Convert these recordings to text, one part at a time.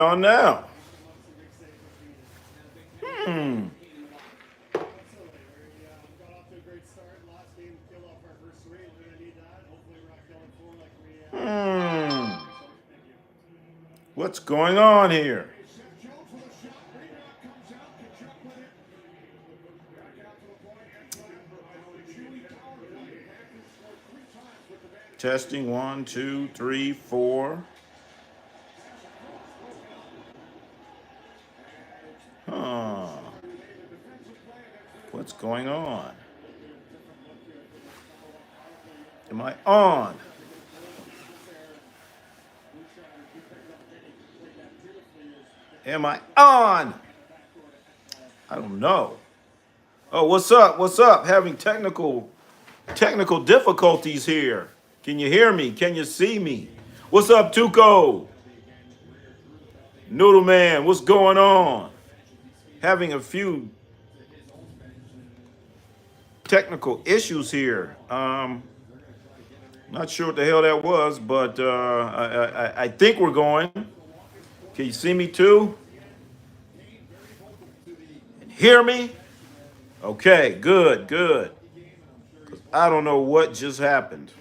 on now? Hmm. Hmm. What's going on here? Testing 1, 2, 3, 4. Huh. What's going on? Am I on? Am I on? I don't know. Oh, what's up? What's up? Having technical difficulties here. Can you hear me? Can you see me? What's up, Tuco? Noodle Man, what's going on? Having a few technical issues here. Not sure what the hell that was, but I think we're going. Can you see me too? And hear me? Okay, good, good. I don't know what just happened.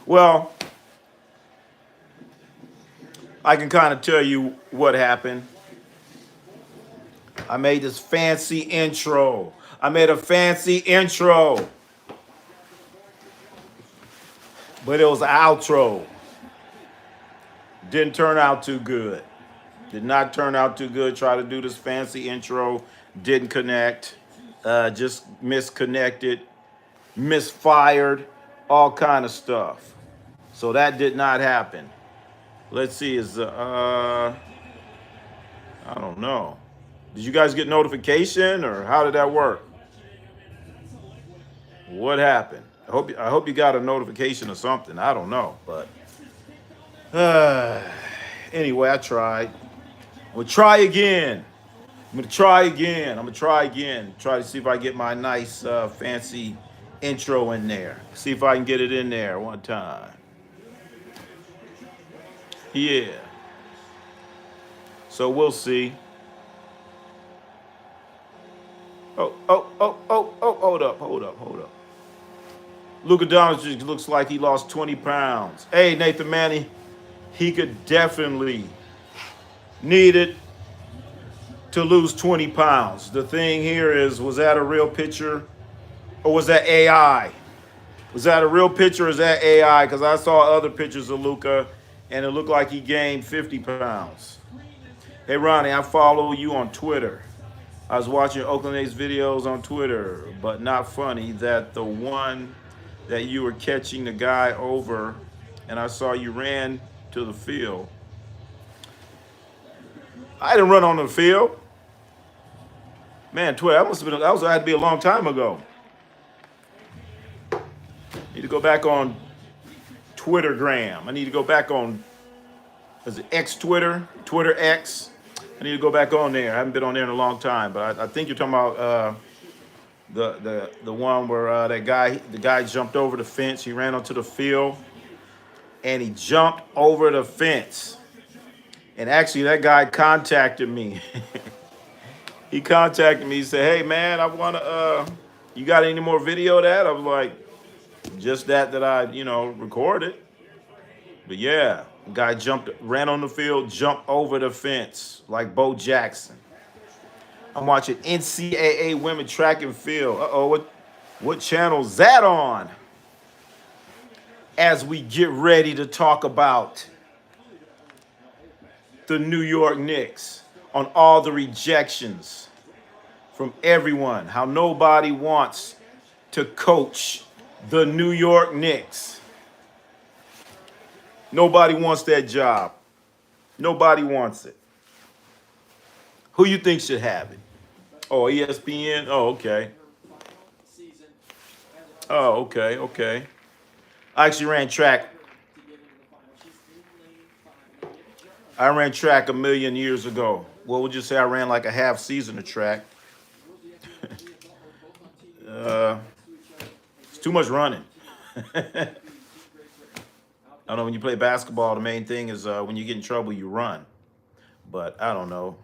Well, I can kind of tell you what happened. I made this fancy intro. I made a fancy intro, but it was an outro. Didn't turn out too good. Did not turn out too good. Try to do this fancy intro. Didn't connect. Just misconnected. Misfired. All kind of stuff. So that did not happen. Let's see. I don't know. Did you guys get notification or how did that work? What happened? I hope you got a notification or something. I don't know, but anyway, I tried. We'll try again. I'm gonna try again. I'm gonna try again. Try to see if I get my nice fancy intro in there. See if I can get it in there one time. Yeah. So we'll see. Oh, hold up. Luka Doncic looks like he lost 20 pounds. Hey, Nathan Manny, he could definitely needed to lose 20 pounds. The thing here is, was that a real picture or was that AI? Was that a real picture or is that AI? Because I saw other pictures of Luka and it looked like he gained 50 pounds. Hey, Ronnie, I follow you on Twitter. I was watching Oakland A's videos on Twitter, but not funny that the one that you were catching the guy over and I saw you ran to the field. I didn't run on the field. Man, Twitter, that had to be a long time ago. Need to go back on Twittergram. I need to go back on, is it X Twitter? Twitter X? I need to go back on there. I haven't been on there in a long time, but I think you're talking about the one where the guy jumped over the fence. He ran onto the field, and he jumped over the fence. And actually, that guy contacted me. He contacted me. He said, "Hey, man, I want to. You got any more video of that?" I was like, "Just that I recorded." But yeah, the guy ran on the field, jumped over the fence like Bo Jackson. I'm watching NCAA women track and field. What channel's that on? As we get ready to talk about the New York Knicks on all the rejections from everyone, how nobody wants to coach the New York Knicks. Nobody wants that job. Nobody wants it. Who you think should have it? Oh, ESPN? Oh, okay. Oh, okay. I actually ran track. I ran track a million years ago. Well, we'll just say I ran like a half season of track. It's too much running. I don't know, when you play basketball, the main thing is when you get in trouble, you run. But I don't know.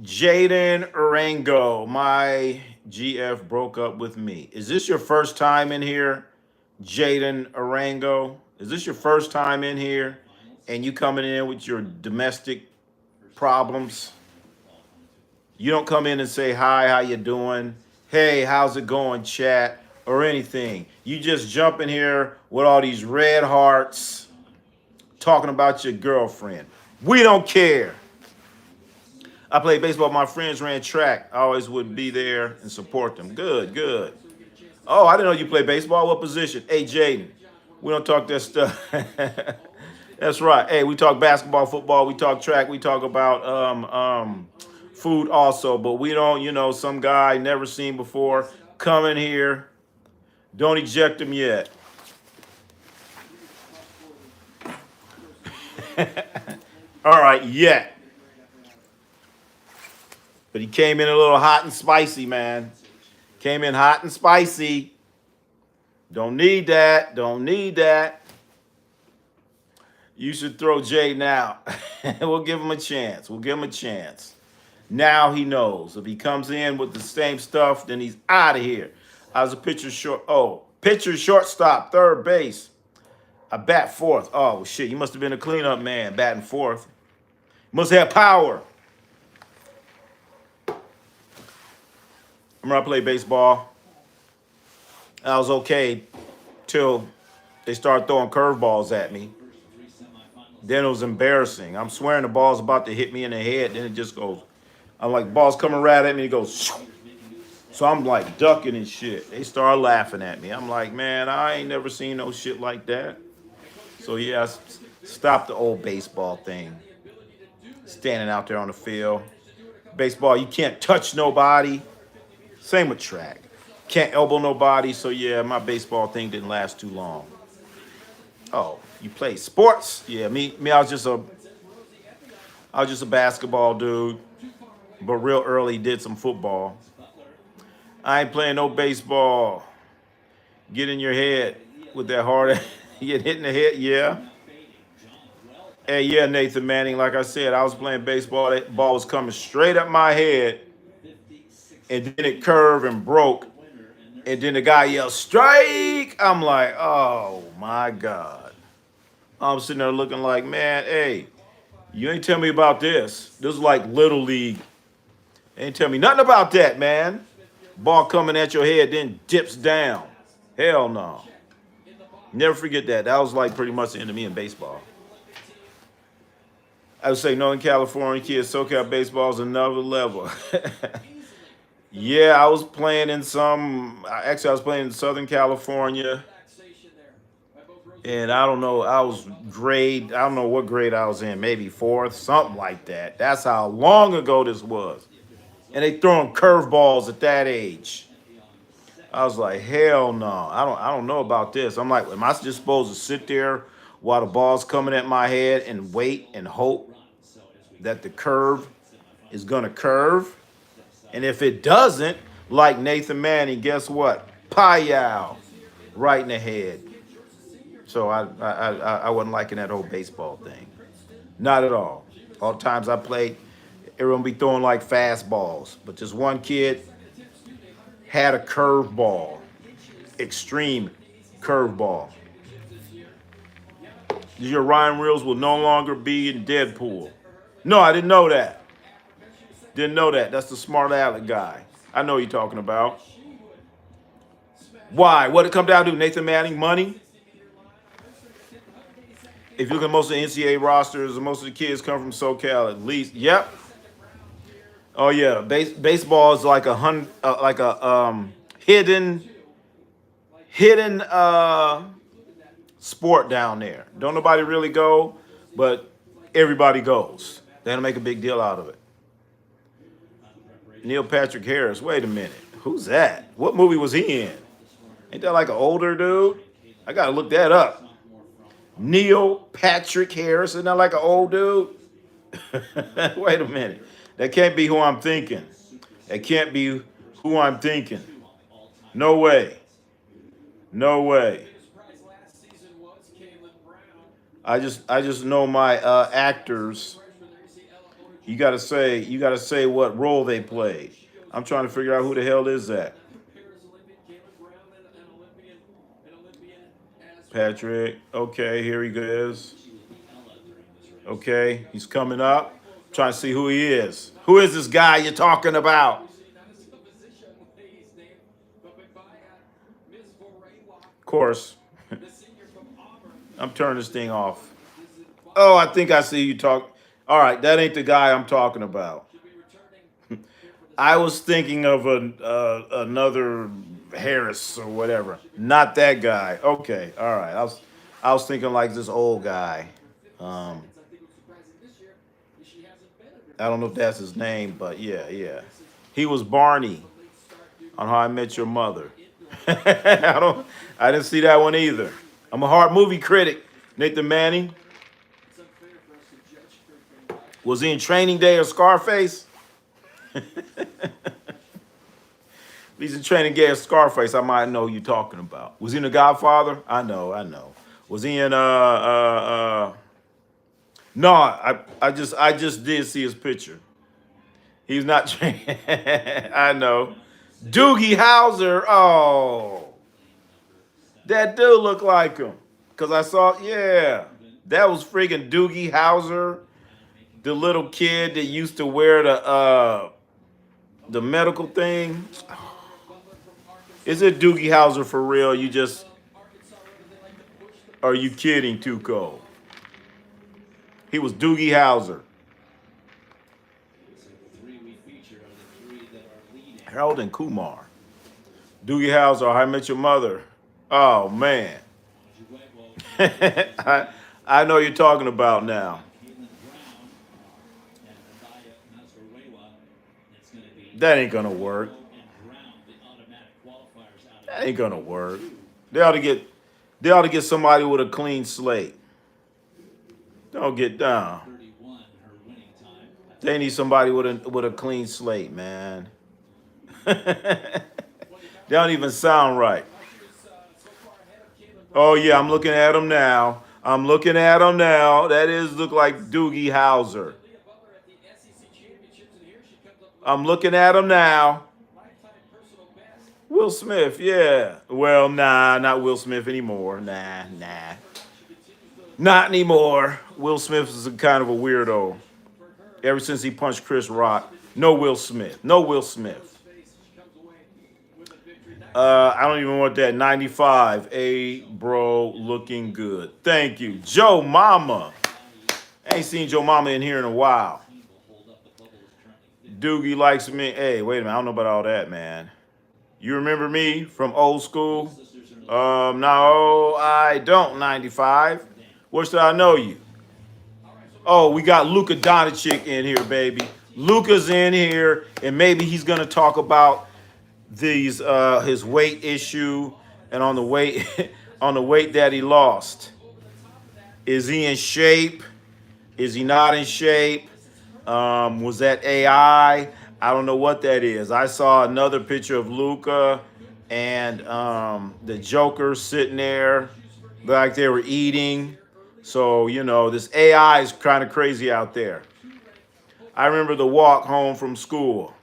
Jaden Arango, my GF broke up with me. Is this your first time in here, Jaden Arango? Is this your first time in here and you coming in with your domestic problems? You don't come in and say, hi, how you doing? Hey, how's it going, chat? Or anything. You just jump in here with all these red hearts talking about your girlfriend. We don't care. I played baseball. My friends ran track. I always would be there and support them. Good, good. Oh, I didn't know you play baseball. What position? Hey, Jaden, we don't talk that stuff. That's right. Hey, we talk basketball, football. We talk track. We talk about food also. But we don't, some guy never seen before come in here. Don't eject him yet. All right, yet. But he came in a little hot and spicy, man. Came in hot and spicy. Don't need that. Don't need that. You should throw Jaden out. We'll give him a chance. We'll give him a chance. Now he knows. If he comes in with the same stuff, then he's out of here. I was a pitcher short. Oh, pitcher shortstop, third base. I bat fourth. Oh, shit. You must have been a cleanup man batting fourth. Must have power. I remember I played baseball. I was okay till they started throwing curveballs at me. Then it was embarrassing. I'm swearing the ball's about to hit me in the head. Then it just goes. I'm like, ball's coming right at me. It goes. Shoo. So I'm like ducking and shit. They start laughing at me. I'm like, man, I ain't never seen no shit like that. So yeah, I stopped the old baseball thing. Standing out there on the field. Baseball, you can't touch nobody. Same with track. Can't elbow nobody. So yeah, my baseball thing didn't last too long. Oh, you play sports? Yeah, me. I was just a basketball dude, but real early did some football. I ain't playing no baseball. Get in your head with that hard. You get hit in the head, yeah. Hey, yeah, Nathan Manning. Like I said, I was playing baseball. That ball was coming straight at my head, and then it curved and broke. And then the guy yelled, strike! I'm like, oh, my God. I'm sitting there looking like, man, hey, you ain't tell me about this. This is like Little League. Ain't tell me nothing about that, man. Ball coming at your head, then dips down. Hell no. Never forget that. That was like pretty much the end of me in baseball. I would say Northern California kids, SoCal baseball is another level. Yeah, I was playing in I was playing in Southern California. And I don't know, I don't know what grade I was in, maybe fourth, something like that. That's how long ago this was. And they throwing curveballs at that age. I was like, hell no, I don't know about this. I'm like, am I just supposed to sit there while the ball's coming at my head and wait and hope that the curve is gonna curve? And if it doesn't, like Nathan Manning, guess what? Payow, right in the head. So I wasn't liking that whole baseball thing. Not at all. All the times I played, everyone be throwing like fastballs. But this one kid had a curveball. Extreme curveball. Your Ryan Reels will no longer be in Deadpool. No, I didn't know that. Didn't know that. That's the smart aleck guy. I know what you're talking about. Why? What it come down to, Nathan Manning? Money? If you look at most of the NCAA rosters, most of the kids come from SoCal at least. Yep. Oh yeah, baseball is like a hidden sport down there. Don't nobody really go, but everybody goes. They don't make a big deal out of it. Neil Patrick Harris. Wait a minute. Who's that? What movie was he in? Ain't that like an older dude? I gotta look that up. Neil Patrick Harris. Isn't that like an old dude? Wait a minute. That can't be who I'm thinking. That can't be who I'm thinking. No way. No way. I just know my actors. You gotta say what role they played. I'm trying to figure out who the hell is that. Patrick. Okay, here he is. Okay, he's coming up. Trying to see who he is. Who is this guy you're talking about? Of course, I'm turning this thing off. Oh, I think I see you talk. All right, that ain't the guy I'm talking about. I was thinking of another Harris or whatever. Not that guy. Okay, all right. I was thinking like this old guy. Um, I don't know if that's his name, but yeah, yeah. He was Barney on How I Met Your Mother. I don't. I didn't see that one either. I'm a hard movie critic. Nathan Manning, was he in Training Day or Scarface? If he's in Training Day or Scarface, I might know who you're talking about. Was he in The Godfather? I know, I know. Was he in No, I just did see his picture. He's not trained. I know. Doogie Howser. Oh, that dude looked like him. Cause I saw, yeah, that was freaking Doogie Howser, the little kid that used to wear the medical thing. Is it Doogie Howser for real? You just Are you kidding, Tuco? He was Doogie Howser. Harold and Kumar. Doogie Howser, How I Met Your Mother. Oh man. I know you're talking about now. That ain't gonna work. That ain't gonna work. They ought to get they ought to get somebody with a clean slate. Don't get down. They need somebody with a clean slate, man. They don't even sound right. Oh yeah, I'm looking at him now. I'm looking at him now. That is look like Doogie Howser. I'm looking at him now. Will Smith, yeah. Well, nah, not Will Smith anymore. Nah. Not anymore. Will Smith is a kind of a weirdo. Ever since he punched Chris Rock. No Will Smith. No Will Smith. I don't even want that. 95. A bro looking good. Thank you. Joe Mama. I ain't seen Joe Mama in here in a while. Doogie likes me. Hey, wait a minute. I don't know about all that, man. You remember me from old school? No, I don't. 95. Where should I know you? Oh, we got Luka Doncic in here, baby. Luka's in here, and maybe he's gonna talk about these his weight issue and on the weight on the weight that he lost. Is he in shape? Is he not in shape? Was that AI? I don't know what that is. I saw another picture of Luca and the Joker sitting there like they were eating. So, this AI is kind of crazy out there. I remember the walk home from school.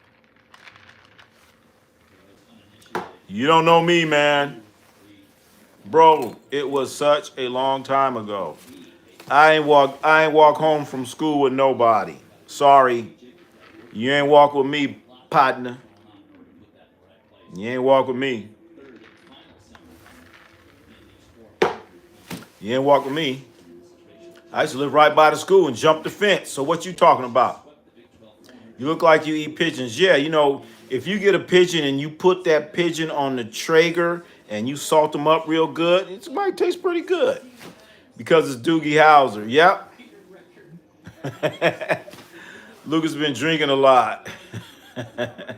You don't know me, man. Bro, it was such a long time ago. I ain't walk home from school with nobody. Sorry. You ain't walk with me, partner. You ain't walk with me. You ain't walk with me. I used to live right by the school and jump the fence. So what you talking about? You look like you eat pigeons. Yeah, if you get a pigeon and you put that pigeon on the Traeger and you salt them up real good, it might taste pretty good. Because it's Doogie Howser. Yep. Luca's been drinking a lot. A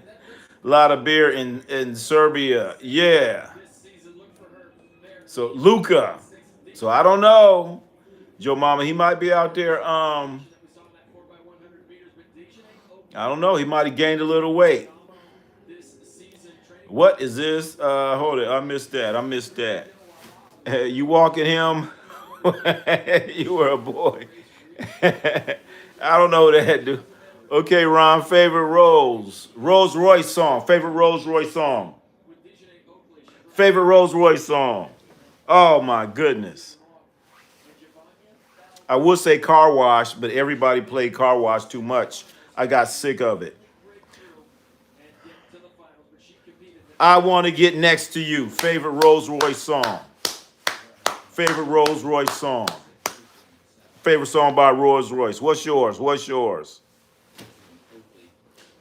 lot of beer in Serbia. Yeah. So Luca. So I don't know. Joe Mama, he might be out there. I don't know. He might have gained a little weight. What is this? Hold it. I missed that. You walking him? You were a boy. I don't know that, dude. Okay, Ron, favorite Rolls Royce song. Favorite Rolls Royce song. Favorite Rolls Royce song. Oh my goodness. I would say Car Wash, but everybody played Car Wash too much. I got sick of it. I want to get next to you. Favorite Rolls Royce song. Favorite Rolls Royce song. Favorite song by Rolls Royce. What's yours? What's yours?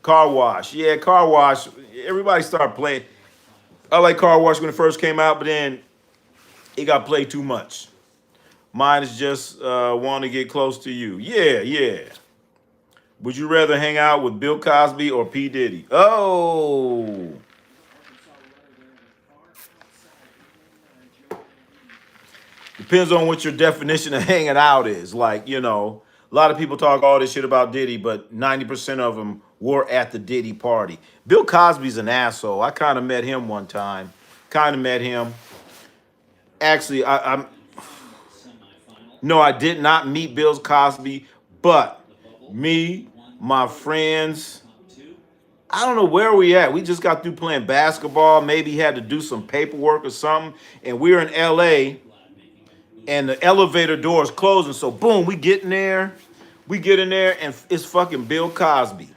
Car Wash. Yeah, Car Wash. Everybody started playing. I like Car Wash when it first came out, but then it got played too much. Mine is just want to get close to you. Yeah, yeah. Would you rather hang out with Bill Cosby or P. Diddy? Oh. Depends on what your definition of hanging out is. Like, a lot of people talk all this shit about Diddy, but 90% of them were at the Diddy party. Bill Cosby's an asshole. I kind of met him one time. Kind of met him. Actually, I'm no, I did not meet Bill Cosby, but me, my friends, I don't know where we at. We just got through playing basketball. Maybe had to do some paperwork or something. And we were in LA and the elevator door is closing. So boom, we get in there. We get in there and it's fucking Bill Cosby.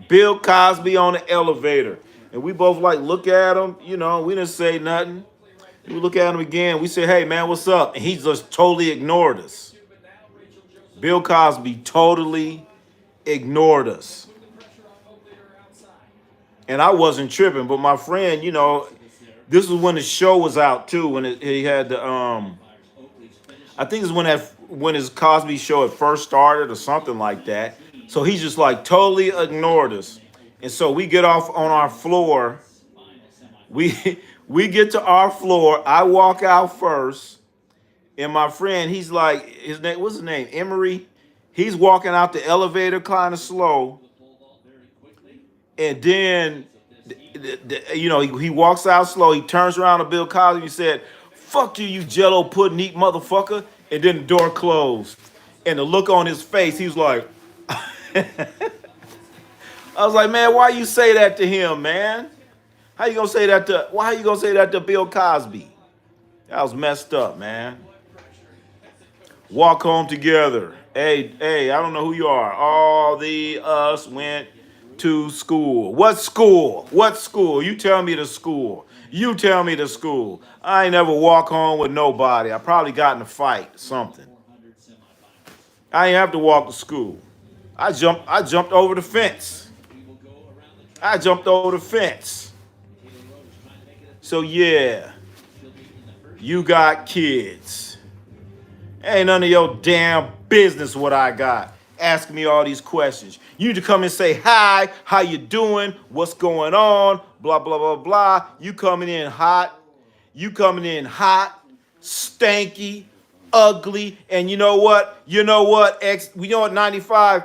Bill Cosby on the elevator. And we both like look at him, we didn't say nothing. We look at him again. We say, hey, man, what's up? And he just totally ignored us. Bill Cosby totally ignored us. And I wasn't tripping, but my friend, this was when the show was out too. When he had the, I think it's when his Cosby show had first started or something like that. So he just like totally ignored us. And so we get off on our floor. We get to our floor. I walk out first. And my friend, he's like, what's his name? Emery. He's walking out the elevator kind of slow. And then, he walks out slow. He turns around to Bill Cosby and said, fuck you, you jello pudding eat motherfucker. And then the door closed. And the look on his face, he was like, I was like, man, why you say that to him, man? Why you gonna say that to Bill Cosby? That was messed up, man. Walk home together. Hey, I don't know who you are. All the us went to school. What school? What school? You tell me the school. You tell me the school. I ain't never walk home with nobody. I probably got in a fight or something. I ain't have to walk to school. I jumped over the fence. I jumped over the fence. So yeah, you got kids. Ain't none of your damn business what I got. Asking me all these questions. You need to come and say hi, how you doing, what's going on, blah, blah, blah, blah. You coming in hot. You coming in hot, stanky, ugly, and you know what? We know at 95.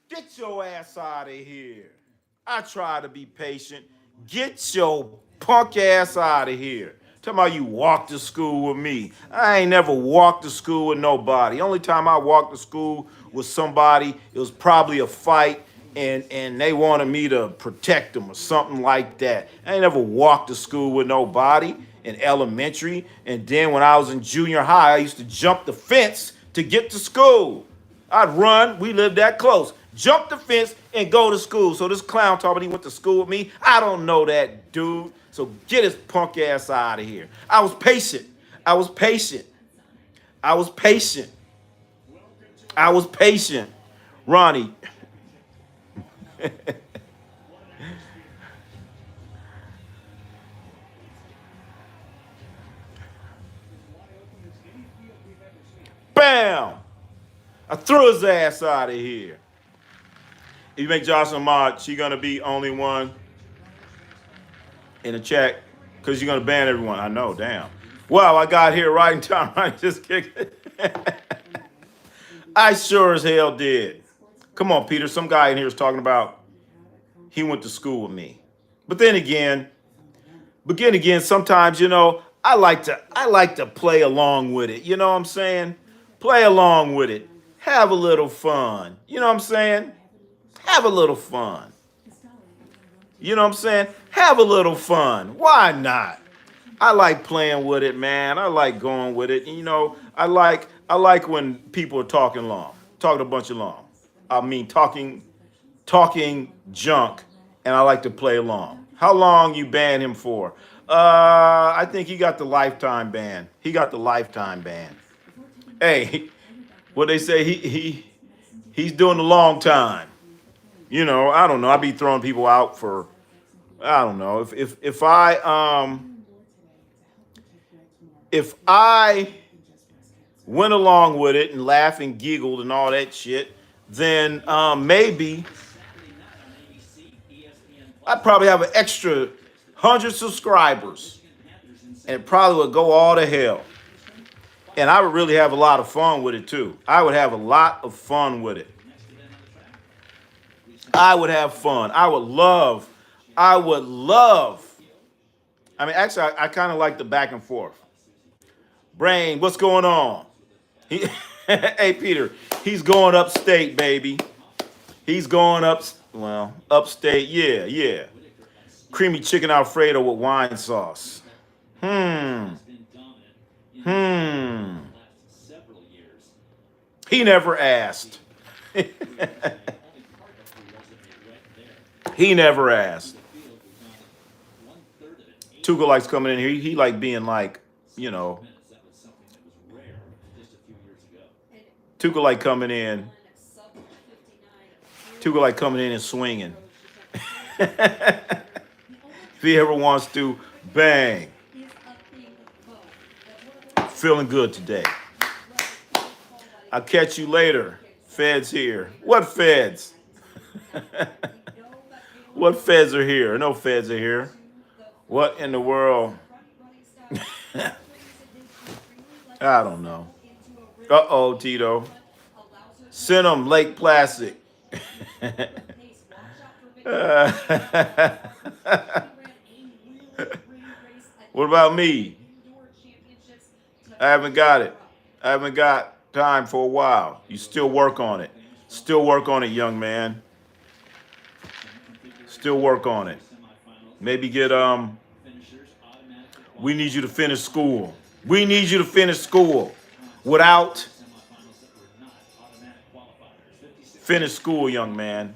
Get your ass out of here. I try to be patient. Get your punk ass out of here. Talking about you walk to school with me. I ain't never walked to school with nobody. Only time I walked to school with somebody, it was probably a fight and they wanted me to protect them or something like that. I ain't never walked to school with nobody in elementary. And then when I was in junior high, I used to jump the fence to get to school. I'd run. We lived that close. Jump the fence and go to school. So this clown talking about he went to school with me. I don't know that dude. So get his punk ass out of here. I was patient. I was patient. I was patient. I was patient. Ronnie. Bam! I threw his ass out of here. If you make Jocelyn mod, she gonna be only one in the chat because you're gonna ban everyone. I know, damn. Wow, I got here right in time. I just kicked it. I sure as hell did. Come on, Peter. Some guy in here is talking about he went to school with me. But then again, sometimes, I like to play along with it. You know what I'm saying? Play along with it. Have a little fun. You know what I'm saying? Have a little fun. You know what I'm saying? Have a little fun. Why not? I like playing with it, man. I like going with it. You know, I like when people are talking long, talking a bunch of long. I mean, talking junk, and I like to play along. How long you ban him for? I think he got the lifetime ban. He got the lifetime ban. Hey, what they say? He's doing a long time. You know, I don't know. I be throwing people out for I don't know if I went along with it and laughed and giggled and all that shit, then maybe I'd probably have an extra 100 subscribers, and it probably would go all to hell. And I would really have a lot of fun with it too. I would have a lot of fun with it. I would have fun. I would love. I mean, actually, I kind of like the back and forth. Brain, what's going on? He, hey, Peter, he's going upstate, baby. He's going upstate. Yeah, yeah. Creamy chicken Alfredo with wine sauce. Hmm. Hmm. He never asked. He never asked. Tuka likes coming in here. He like being like, you know, Tuka like coming in. Tuka like coming in and swinging. If he ever wants to, bang. Feeling good today. I'll catch you later. Feds here. What feds? What feds are here? No feds are here. What in the world? I don't know. Uh-oh, Tito. Send them Lake Placid. What about me? I haven't got it. I haven't got time for a while. You still work on it. Still work on it, young man. Still work on it. Maybe get we need you to finish school. We need you to finish school. Without finish school, young man.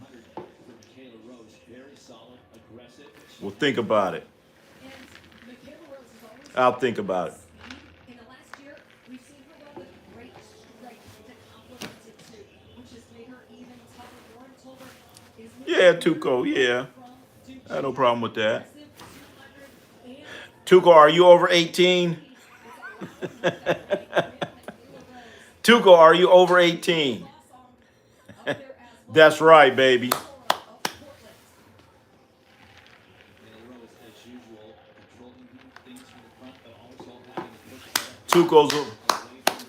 We'll think about it. I'll think about it. Yeah, Tuco, yeah. I have no problem with that. Tuco, are you over 18? Tuco, are you over 18? That's right, baby.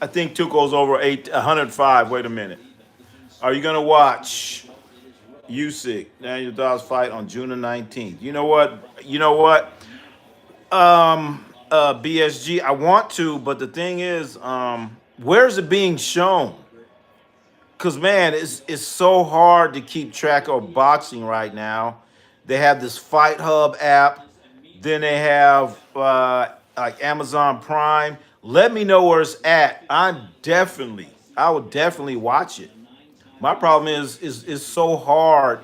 I think Tuco's over 105. Wait a minute. Are you going to watch Usyk, Daniel Dobbs fight on June the 19th? You know what? BSG, I want to, but the thing is, where's it being shown? Because, man, it's so hard to keep track of boxing right now. They have this Fight Hub app. Then they have like Amazon Prime. Let me know where it's at. I would definitely watch it. My problem is it's so hard.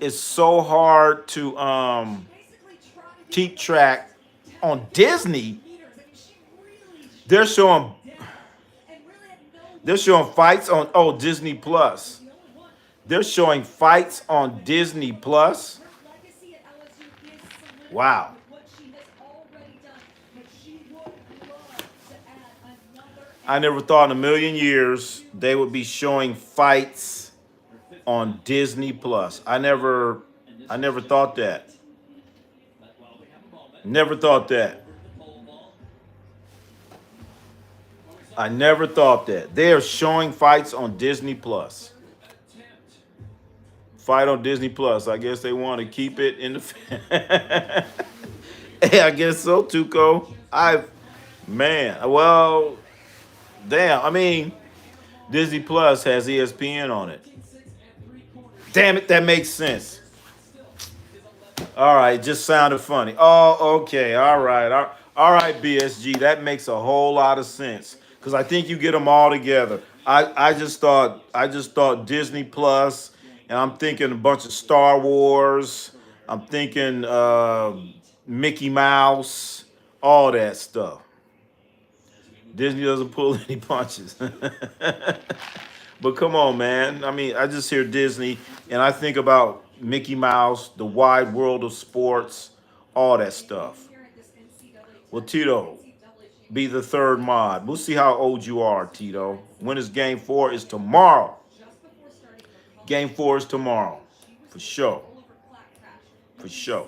It's so hard to keep track on Disney. They're showing fights on Disney Plus. They're showing fights on Disney Plus. Wow. I never thought in a million years they would be showing fights on Disney Plus. I never thought that. Never thought that. I never thought that. They are showing fights on Disney Plus. Fight on Disney Plus. I guess they want to keep it in the. Hey, I guess so, Tuco. Man, well, damn. I mean, Disney Plus has ESPN on it. Damn it, that makes sense. All right, just sounded funny. Oh, okay. All right. All right, BSG. That makes a whole lot of sense because I think you get them all together. I just thought Disney Plus, and I'm thinking a bunch of Star Wars. I'm thinking Mickey Mouse, all that stuff. Disney doesn't pull any punches. But come on, man. I mean, I just hear Disney and I think about Mickey Mouse, the wide world of sports, all that stuff. Well, Tito, be the third mod. We'll see how old you are, Tito. When is game four? Is tomorrow. Game four is tomorrow. For sure. For sure.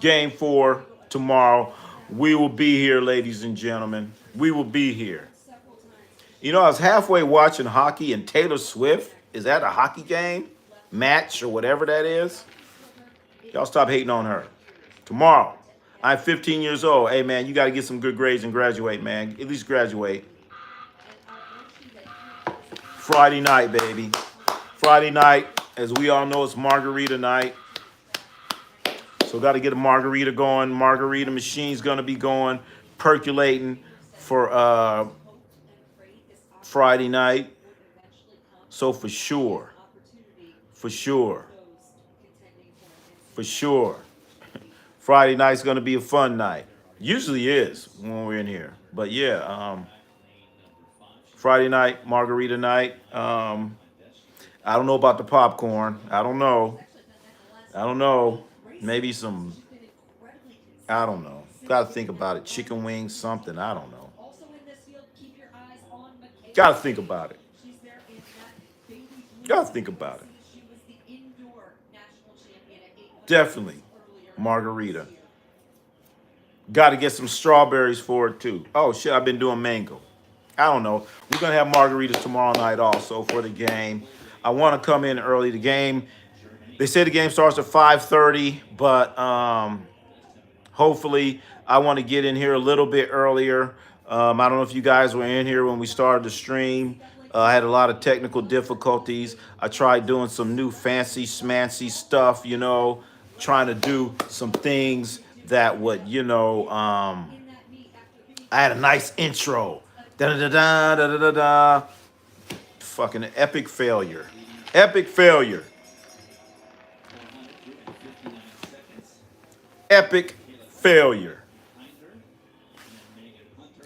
Game four tomorrow. We will be here, ladies and gentlemen. We will be here. You know, I was halfway watching hockey and Taylor Swift is at a hockey game, match, or whatever that is. Y'all stop hating on her. Tomorrow, I'm 15 years old. Hey, man, you got to get some good grades and graduate, man. At least graduate. Friday night, baby. Friday night, as we all know, it's margarita night. So got to get a margarita going. Margarita machine's going to be going, percolating for Friday night. So for sure, for sure, for sure, Friday night's gonna be a fun night. Usually is when we're in here, but yeah, Friday night, margarita night. I don't know about the popcorn. I don't know. I don't know. Maybe some. I don't know. Got to think about it. Chicken wings, something. I don't know. Got to think about it. Got to think about it. Definitely margarita. Got to get some strawberries for it too. Oh shit, I've been doing mango. I don't know. We're gonna have margaritas tomorrow night also for the game. I want to come in early. The game. They say the game starts at 5:30, but hopefully I want to get in here a little bit earlier. I don't know if you guys were in here when we started the stream. I had a lot of technical difficulties. I tried doing some new fancy smancy stuff, trying to do some things that would, I had a nice intro. Da da da da da da da. Fucking epic failure. Epic failure. Epic failure.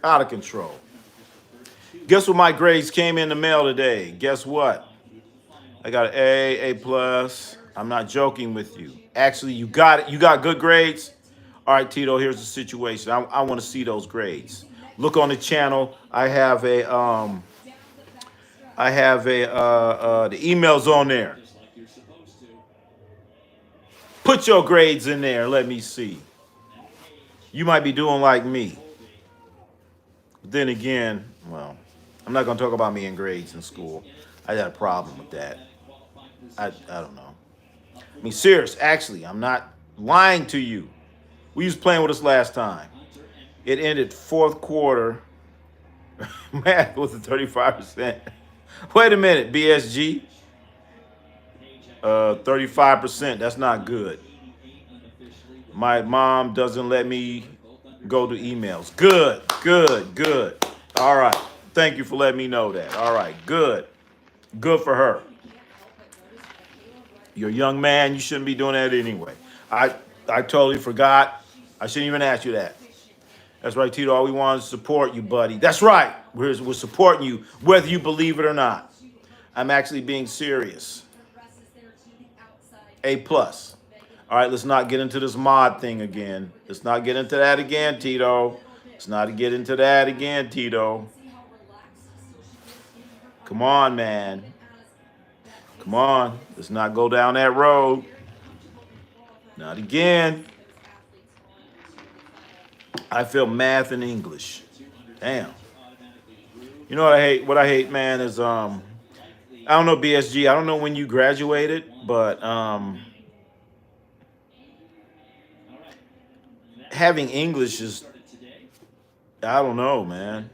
Out of control. Guess what my grades came in the mail today? Guess what? I got an A, A plus. I'm not joking with you. Actually, you got it. You got good grades. All right, Tito. Here's the situation. I want to see those grades. Look on the channel. I have the emails on there. Put your grades in there. Let me see. You might be doing like me. But then again, well, I'm not going to talk about me in grades in school. I got a problem with that. I don't know. I mean, serious. Actually, I'm not lying to you. We was playing with us last time. It ended fourth quarter. Math was at 35%. Wait a minute, BSG. 35%. That's not good. My mom doesn't let me go to emails. Good, good, good. All right. Thank you for letting me know that. All right, good. Good for her. You're a young man. You shouldn't be doing that anyway. I totally forgot. I shouldn't even ask you that. That's right, Tito. All we want is to support you, buddy. That's right. We're supporting you, whether you believe it or not. I'm actually being serious. A plus. All right, let's not get into this mod thing again. Let's not get into that again, Tito. Let's not get into that again, Tito. Come on, man. Come on. Let's not go down that road. Not again. I feel math and English. Damn. You know what I hate? What I hate, man, is I don't know, BSG. I don't know when you graduated, but having English is I don't know, man.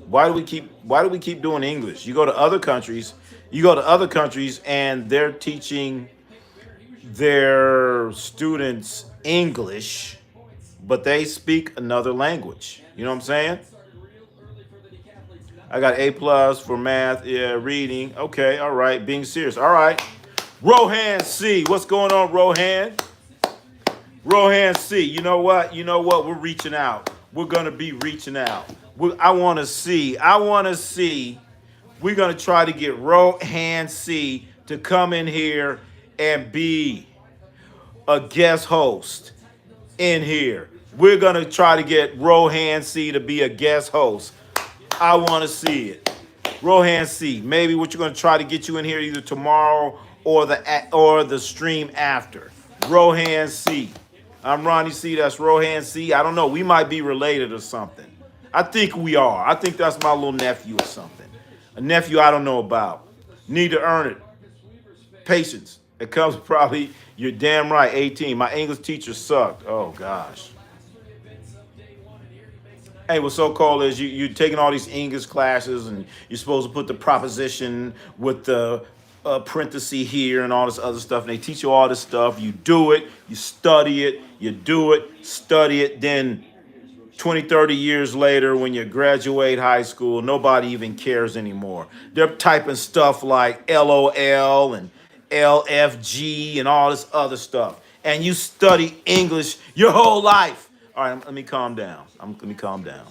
Why do we keep doing English? You go to other countries and they're teaching their students English, but they speak another language. You know what I'm saying? I got A+ for math, yeah, reading. Okay, all right, being serious. All right. Rohan C. What's going on, Rohan? Rohan C. You know what? You know what? We're reaching out. We're gonna be reaching out. I want to see. I want to see. We're gonna try to get Rohan C to come in here and be a guest host in here. We're gonna try to get Rohan C to be a guest host. I want to see it. Rohan C. Maybe what you're gonna try to get you in here either tomorrow or the stream after. Rohan C. I'm Ronnie C. That's Rohan C. I don't know. We might be related or something. I think we are. I think that's my little nephew or something. A nephew I don't know about. Need to earn it. Patience. It comes probably, you're damn right, 18. My English teacher sucked. Oh, gosh. Hey, what's so cool is you're taking all these English classes and you're supposed to put the proposition with the parenthesis here and all this other stuff. And they teach you all this stuff. You do it, you study it, you do it, study it. Then 20, 30 years later, when you graduate high school, nobody even cares anymore. They're typing stuff like LOL and LFG and all this other stuff. And you study English your whole life. All right, let me calm down. Let me calm down.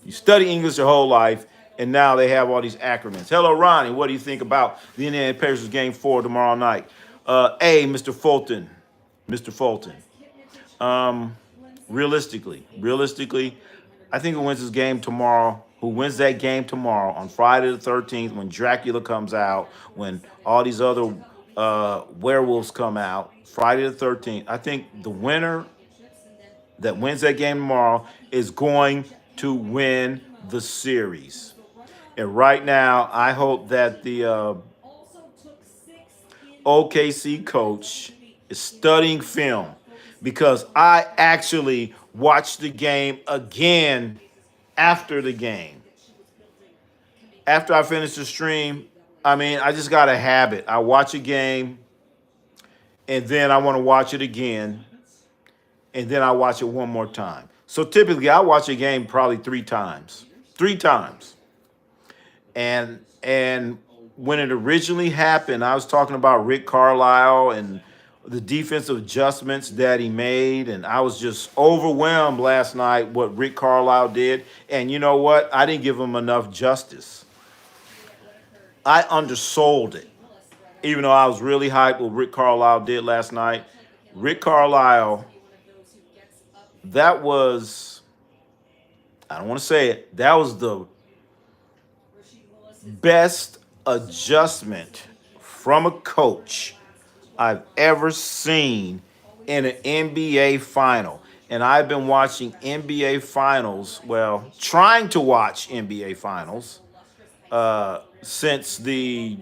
You study English your whole life, and now they have all these acronyms. Hello, Ronnie. What do you think about the Indiana Pacers game 4 tomorrow night? Mr. Fulton. Mr. Fulton. Realistically, I think who wins this game tomorrow, who wins that game tomorrow on Friday the 13th when Dracula comes out, when all these other werewolves come out, Friday the 13th, I think the winner that wins that game tomorrow is going to win the series. And right now, I hope that the OKC coach is studying film because I actually watched the game again after the game. After I finish the stream, I mean, I just got a habit. I watch a game and then I want to watch it again and then I watch it one more time. So typically I watch a game probably 3 times. 3 times. And when it originally happened, I was talking about Rick Carlisle and the defensive adjustments that he made, and I was just overwhelmed last night what Rick Carlisle did. And you know what? I didn't give him enough justice. I undersold it, even though I was really hyped what Rick Carlisle did last night. Rick Carlisle, that was, I don't want to say it, that was the best adjustment from a coach I've ever seen in an NBA final. And I've been watching NBA finals, well, trying to watch NBA finals since the,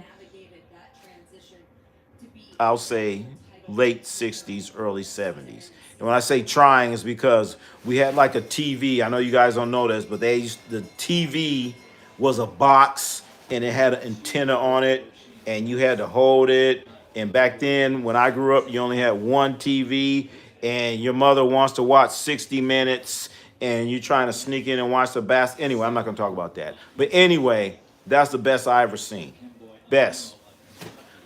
I'll say, late 60s, early 70s. And when I say trying, it's because we had like a TV. I know you guys don't know this, but the TV was a box and it had an antenna on it and you had to hold it. And back then, when I grew up, you only had one TV and your mother wants to watch 60 Minutes and you're trying to sneak in and watch the basketball. Anyway, I'm not going to talk about that. But anyway, that's the best I ever seen. Best.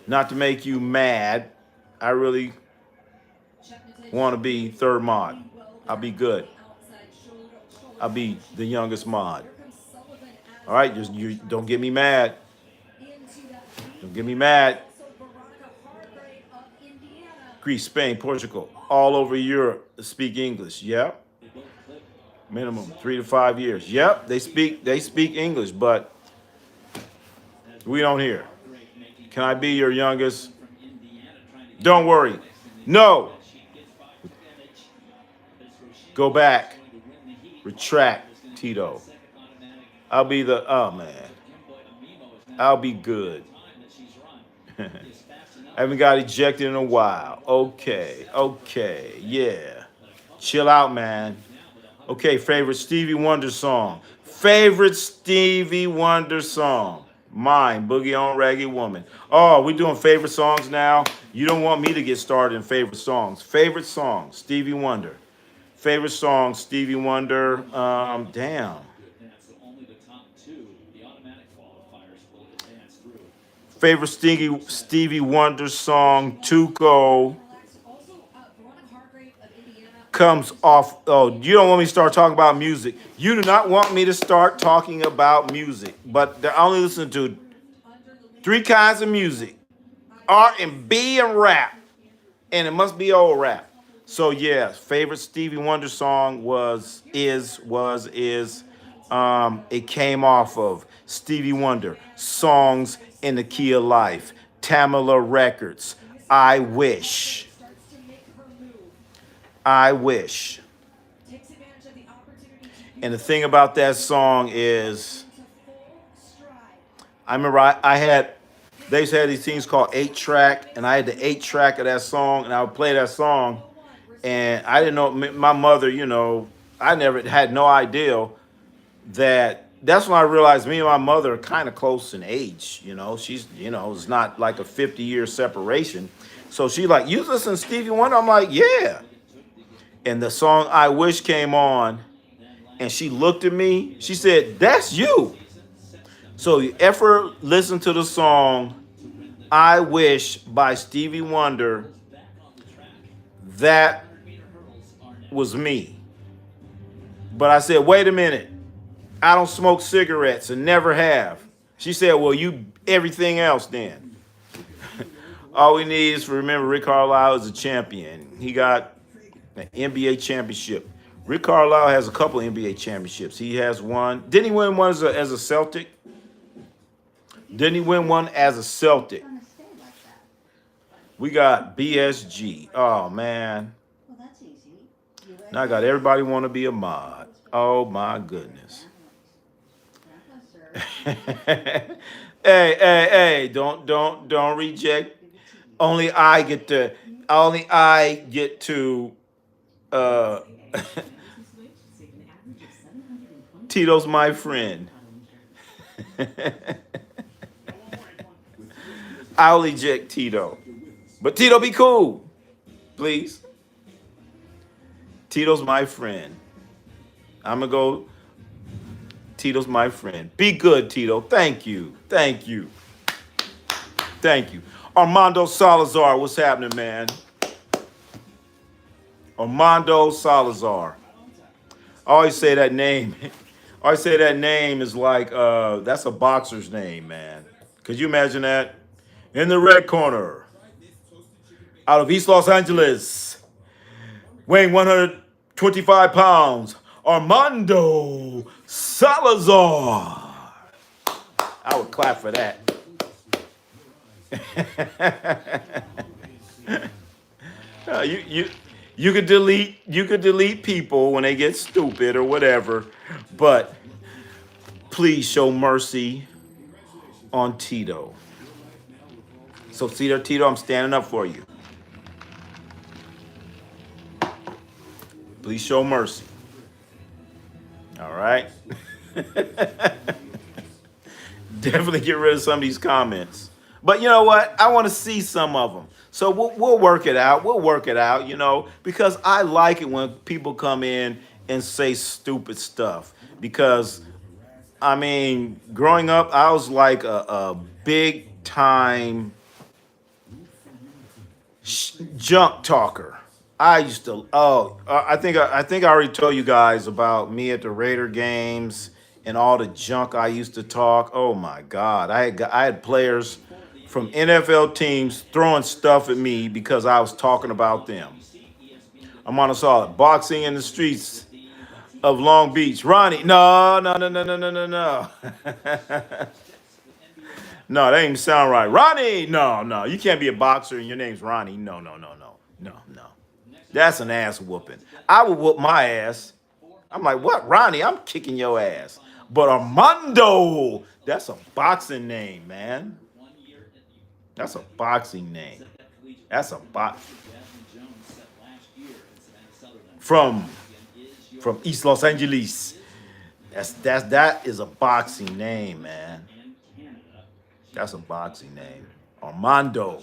Not to make you mad, I really want to be third mod. I'll be good. I'll be the youngest mod. All right, just you don't get me mad. Don't get me mad. Greece, Spain, Portugal, all over Europe speak English. Yep. Minimum 3 to 5 years. Yep, they speak English, but we don't hear. Can I be your youngest? Don't worry. No. Go back. Retract, Tito. I'll be the, oh man. I'll be good. I haven't got ejected in a while. Okay, yeah. Chill out, man. Okay, favorite Stevie Wonder song. Favorite Stevie Wonder song. Mine, Boogie on Reggae Woman. Oh, we doing favorite songs now? You don't want me to get started in favorite songs. Favorite song, Stevie Wonder. Favorite song, Stevie Wonder. Damn. Favorite Stevie Wonder song, Tuco. Comes off. Oh, you don't want me to start talking about music. You do not want me to start talking about music. But I only listen to three kinds of music: R&B and rap, and it must be old rap. So yeah, favorite Stevie Wonder song is. It came off of Stevie Wonder, Songs in the Key of Life, Tamala Records, I Wish. I Wish. And the thing about that song is, I remember I had, they used to have these things called 8-track, and I had the 8-track of that song, and I would play that song, and I didn't know, my mother, I never had no idea that's when I realized me and my mother are kind of close in age. She's, it's not like a 50-year separation. So she like, you listen to Stevie Wonder? I'm like, yeah. And the song I Wish came on, and she looked at me. She said, that's you. So you ever listen to the song I Wish by Stevie Wonder, that was me. But I said, wait a minute. I don't smoke cigarettes and never have. She said, well, you everything else then. All we need is to remember Rick Carlisle is a champion. He got an NBA championship. Rick Carlisle has a couple NBA championships. He has one. Didn't he win one as a Celtic? Didn't he win one as a Celtic? We got BSG. Oh, man. Now I got everybody want to be a mod. Oh, my goodness. Hey, don't reject. Only I get to Tito's my friend. I'll eject Tito. But Tito, be cool. Please. Tito's my friend. I'm gonna go. Tito's my friend. Be good, Tito. Thank you. Armando Salazar, what's happening, man? Armando Salazar. I always say that name. I always say that name is like, that's a boxer's name, man. Could you imagine that? In the red corner, out of East Los Angeles, weighing 125 pounds, Armando Salazar. I would clap for that. You could delete people when they get stupid or whatever, but please show mercy on Tito. So Tito, I'm standing up for you. Please show mercy. All right. Definitely get rid of some of these comments. But you know what? I want to see some of them. So we'll work it out. Because I like it when people come in and say stupid stuff. Because, I mean, growing up, I was like a big time junk talker. I used to. I think I already told you guys about me at the Raider games and all the junk I used to talk. Oh my God, I had players from NFL teams throwing stuff at me because I was talking about them. I'm on a solid boxing in the streets of Long Beach. Ronnie, no. No, that didn't sound right. Ronnie, no. You can't be a boxer and your name's Ronnie. No. That's an ass whooping. I would whoop my ass. I'm like, what, Ronnie? I'm kicking your ass. But Armando, that's a boxing name, man. That's a boxing name. That's a box. From from East Los Angeles. That is a boxing name, man. That's a boxing name. Armando.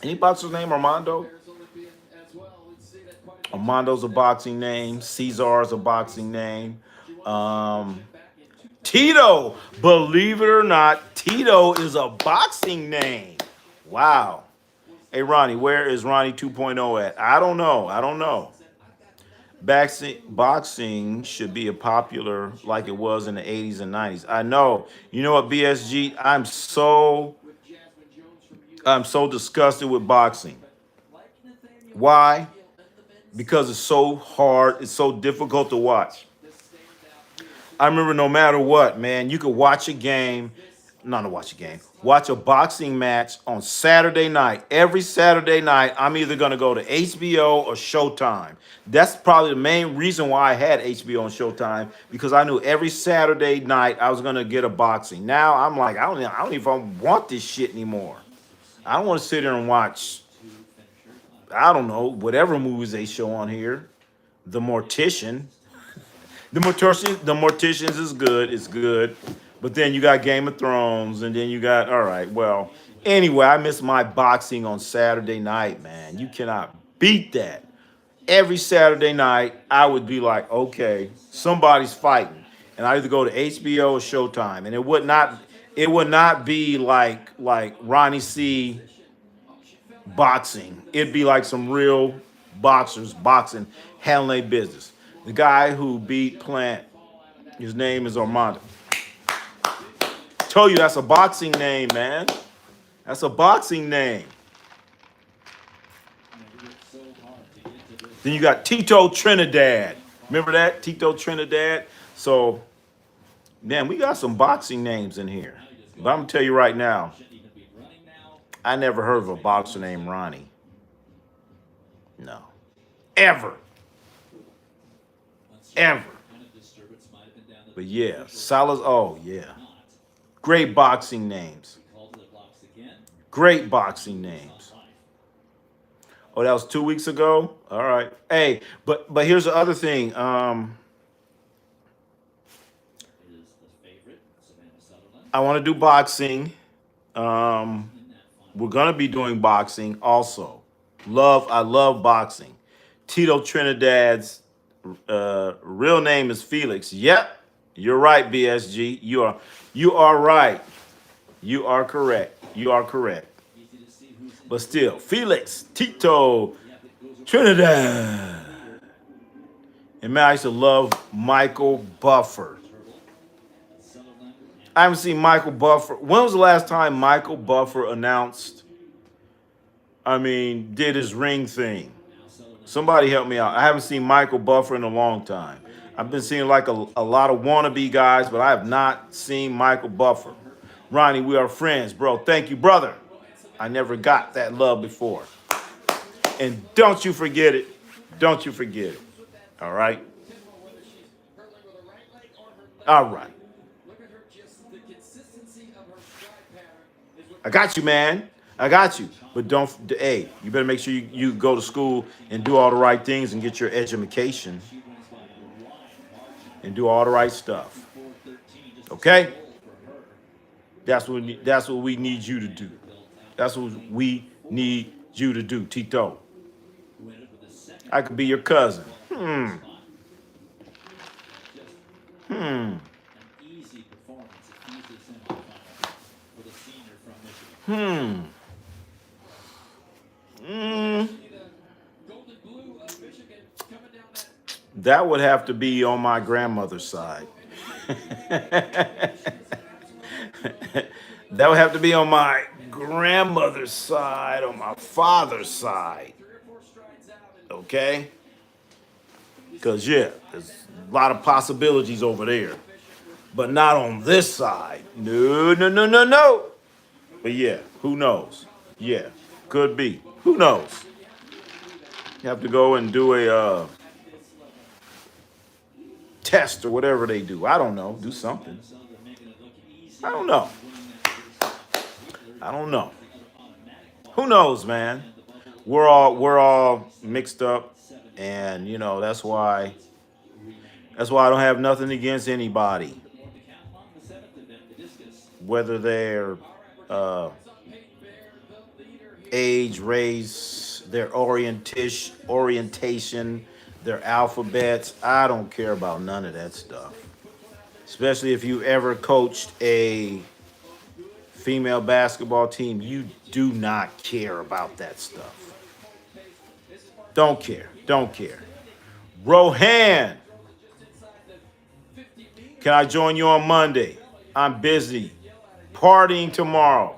Any boxer's name Armando? Armando's a boxing name. Cesar's a boxing name. Um, Tito, believe it or not, Tito is a boxing name. Wow. Hey, Ronnie, where is Ronnie 2.0 at? I don't know. I don't know. Boxing should be a popular like it was in the 80s and 90s. I know. You know what, BSG? I'm so disgusted with boxing. Why? Because it's so hard, it's so difficult to watch. I remember no matter what, man, you could watch a game, not to watch a game, watch a boxing match on Saturday night. Every Saturday night, I'm either going to go to HBO or Showtime. That's probably the main reason why I had HBO and Showtime, because I knew every Saturday night I was going to get a boxing. Now I'm like, I don't even want this shit anymore. I don't want to sit here and watch, I don't know, whatever movies they show on here. The Mortician. The Morticians is good. It's good. But then you got Game of Thrones, and then you got, all right, well, anyway, I miss my boxing on Saturday night, man. You cannot beat that. Every Saturday night, I would be like, okay, somebody's fighting. And I either go to HBO or Showtime. And it would not be like Ronnie C boxing. It'd be like some real boxers boxing, handling their business. The guy who beat Plant, his name is Armando. Told you that's a boxing name, man. That's a boxing name. Then you got Tito Trinidad. Remember that? Tito Trinidad. So, man, we got some boxing names in here. But I'm going to tell you right now, I never heard of a boxer named Ronnie. No. Ever. Ever. But yeah, Salas. Oh, yeah. Great boxing names. Great boxing names. Oh, that was 2 weeks ago? All right. Hey, but here's the other thing. I want to do boxing. We're gonna be doing boxing also. I love boxing. Tito Trinidad's real name is Felix. Yep, you're right, BSG. You are right. You are correct. You are correct. But still, Felix Tito Trinidad. And man, I used to love Michael Buffer. I haven't seen Michael Buffer. When was the last time Michael Buffer did his ring thing? Somebody help me out. I haven't seen Michael Buffer in a long time. I've been seeing like a lot of wannabe guys, but I have not seen Michael Buffer. Ronnie, we are friends, bro. Thank you, brother. I never got that love before. And don't you forget it. Don't you forget it. All right? All right. I got you, man. I got you. But hey, you better make sure you go to school and do all the right things and get your education and do all the right stuff. Okay? That's what we need you to do. That's what we need you to do, Tito. I could be your cousin. That would have to be on my grandmother's side. That would have to be on my grandmother's side, on my father's side. Okay? Because, yeah, there's a lot of possibilities over there. But not on this side. No, no, no, no, no. But, yeah, who knows? Yeah, could be. Who knows? You have to go and do a test or whatever they do. I don't know. Do something. I don't know. I don't know. Who knows, man? We're all mixed up, and that's why That's why I don't have nothing against anybody, whether they're uh, age, race, their orientation, their alphabets. I don't care about none of that stuff. Especially if you ever coached a female basketball team, you do not care about that stuff. Don't care. Don't care. Rohan, can I join you on Monday? I'm busy. Partying tomorrow.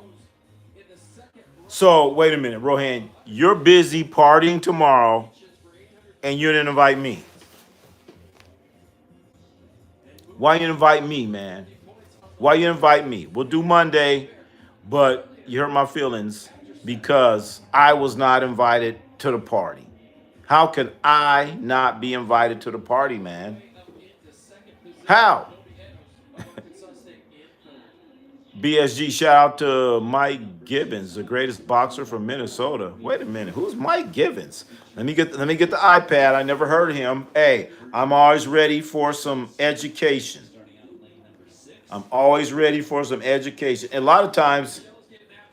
So, wait a minute, Rohan. You're busy partying tomorrow and you didn't invite me. Why you invite me, man? Why you invite me? We'll do Monday, but you hurt my feelings because I was not invited to the party. How can I not be invited to the party, man? How? BSG, shout out to Mike Gibbons, the greatest boxer from Minnesota. Wait a minute, who's Mike Gibbons? Let me get the iPad. I never heard of him. Hey, I'm always ready for some education. I'm always ready for some education. And a lot of times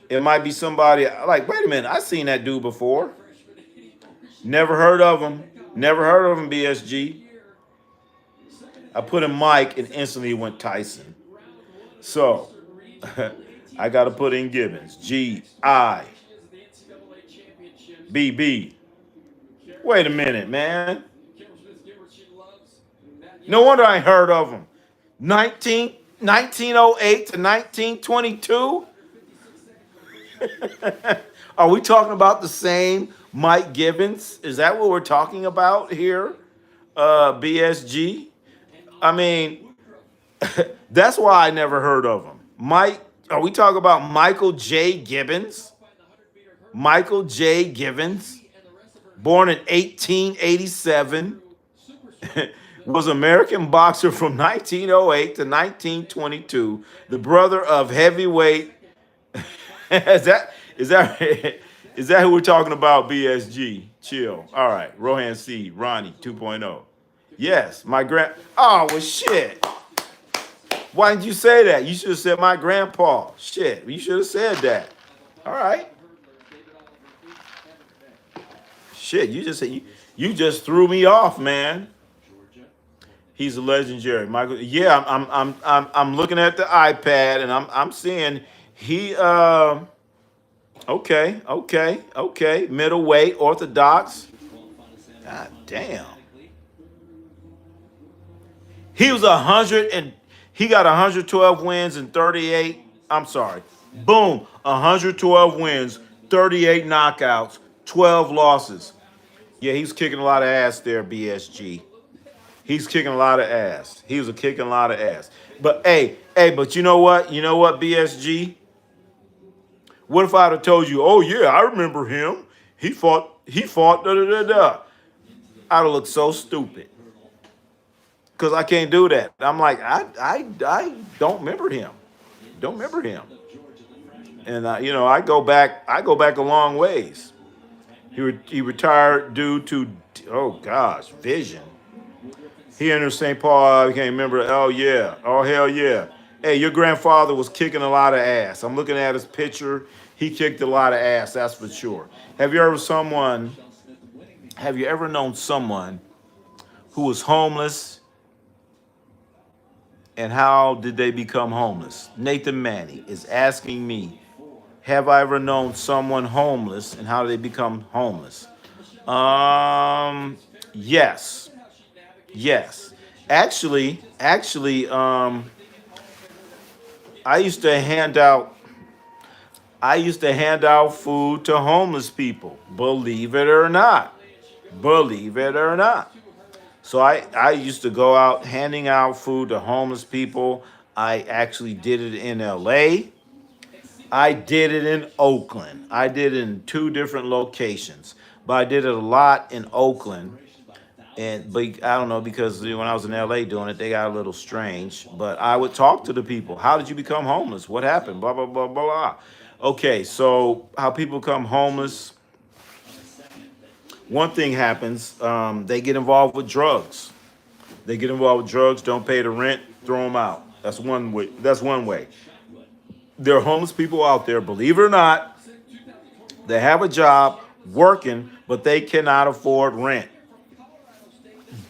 it might be somebody like, wait a minute, I've seen that dude before. Never heard of him. Never heard of him, BSG. I put in Mike and instantly went Tyson. So I got to put in Gibbons. Gibbs. Wait a minute, man. No wonder I ain't heard of him. 1908 to 1922? Are we talking about the same Mike Gibbons? Is that what we're talking about here? BSG? I mean, that's why I never heard of him. Mike, are we talking about Michael J. Gibbons? Michael J. Gibbons, born in 1887, was an American boxer from 1908 to 1922, the brother of heavyweight. Is that who we're talking about, BSG? Chill. All right. Rohan C. Ronnie 2.0. Yes, my Oh, well, shit. Why didn't you say that? You should have said my grandpa. Shit, you should have said that. All right. Shit, you just threw me off, man. He's a legendary, Michael. Yeah, I'm looking at the iPad and I'm seeing he okay, middleweight, orthodox. God damn. He was he got 112 wins and 38. I'm sorry. Boom, 112 wins, 38 knockouts, 12 losses. Yeah, he's kicking a lot of ass there, BSG. He's kicking a lot of ass. He was kicking a lot of ass. But but you know what? You know what, BSG? What if I'd have told you, oh yeah, I remember him. He fought, da da da da. I'd have looked so stupid. Because I can't do that. I'm like, I don't remember him. Don't remember him. And I go back a long ways. He retired due to, oh gosh, vision. He entered St. Paul. I can't remember. Oh yeah. Oh hell yeah. Hey, your grandfather was kicking a lot of ass. I'm looking at his picture. He kicked a lot of ass. That's for sure. Have you ever known someone who was homeless? And how did they become homeless? Nathan Manny is asking me, have I ever known someone homeless and how did they become homeless? Yes. Yes. Actually, I used to hand out food to homeless people, believe it or not. Believe it or not. So I used to go out handing out food to homeless people. I actually did it in LA. I did it in Oakland. I did it in 2 different locations. But I did it a lot in Oakland. But I don't know, because when I was in LA doing it, they got a little strange. But I would talk to the people. How did you become homeless? What happened? Blah, blah, blah, blah, blah. Okay, so how people become homeless. One thing happens, they get involved with drugs. They get involved with drugs, don't pay the rent, throw them out. That's one way. That's one way. There are homeless people out there, believe it or not, they have a job working, but they cannot afford rent.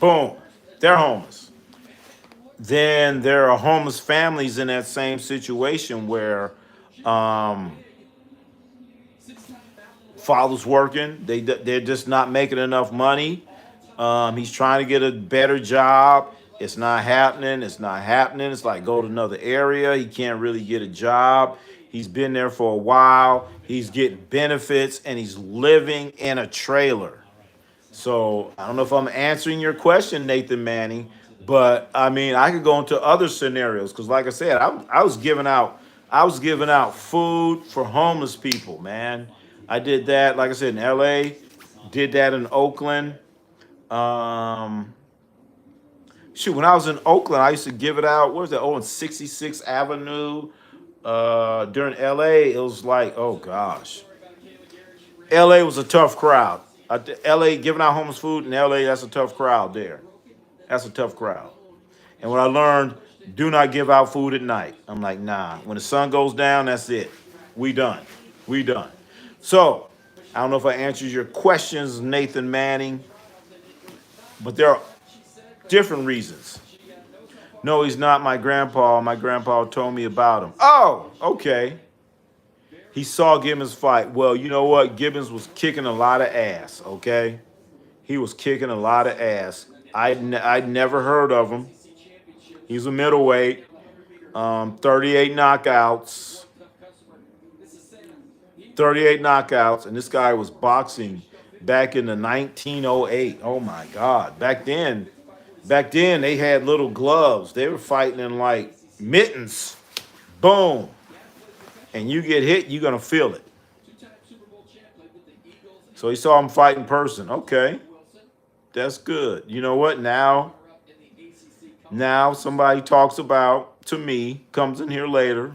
Boom, they're homeless. Then there are homeless families in that same situation where um, father's working, they're just not making enough money. He's trying to get a better job. It's not happening. It's not happening. It's like go to another area. He can't really get a job. He's been there for a while. He's getting benefits and he's living in a trailer. So I don't know if I'm answering your question, Nathan Manning, but I mean I could go into other scenarios because, like I said, I was giving out food for homeless people. Man, I did that. Like I said, in L.A., did that in Oakland. Um, Shoot, when I was in Oakland, I used to give it out. What was that? Oh, on 66th Avenue. During LA, it was like, oh gosh. LA was a tough crowd. LA, giving out homeless food in LA, that's a tough crowd there. That's a tough crowd. And what I learned, do not give out food at night. I'm like, nah. When the sun goes down, that's it. We done. We done. So, I don't know if I answered your questions, Nathan Manning, but there are different reasons. No, he's not my grandpa. My grandpa told me about him. Oh, okay. He saw Gibbons fight. Well, you know what? Gibbons was kicking a lot of ass, okay? He was kicking a lot of ass. I'd never heard of him. He's a middleweight, 38 knockouts. 38 knockouts, and this guy was boxing back in the 1908. Oh my God. Back then they had little gloves. They were fighting in like mittens. Boom. And you get hit, you're gonna feel it. So he saw him fight in person. Okay. That's good. You know what? Now somebody talks about to me, comes in here later,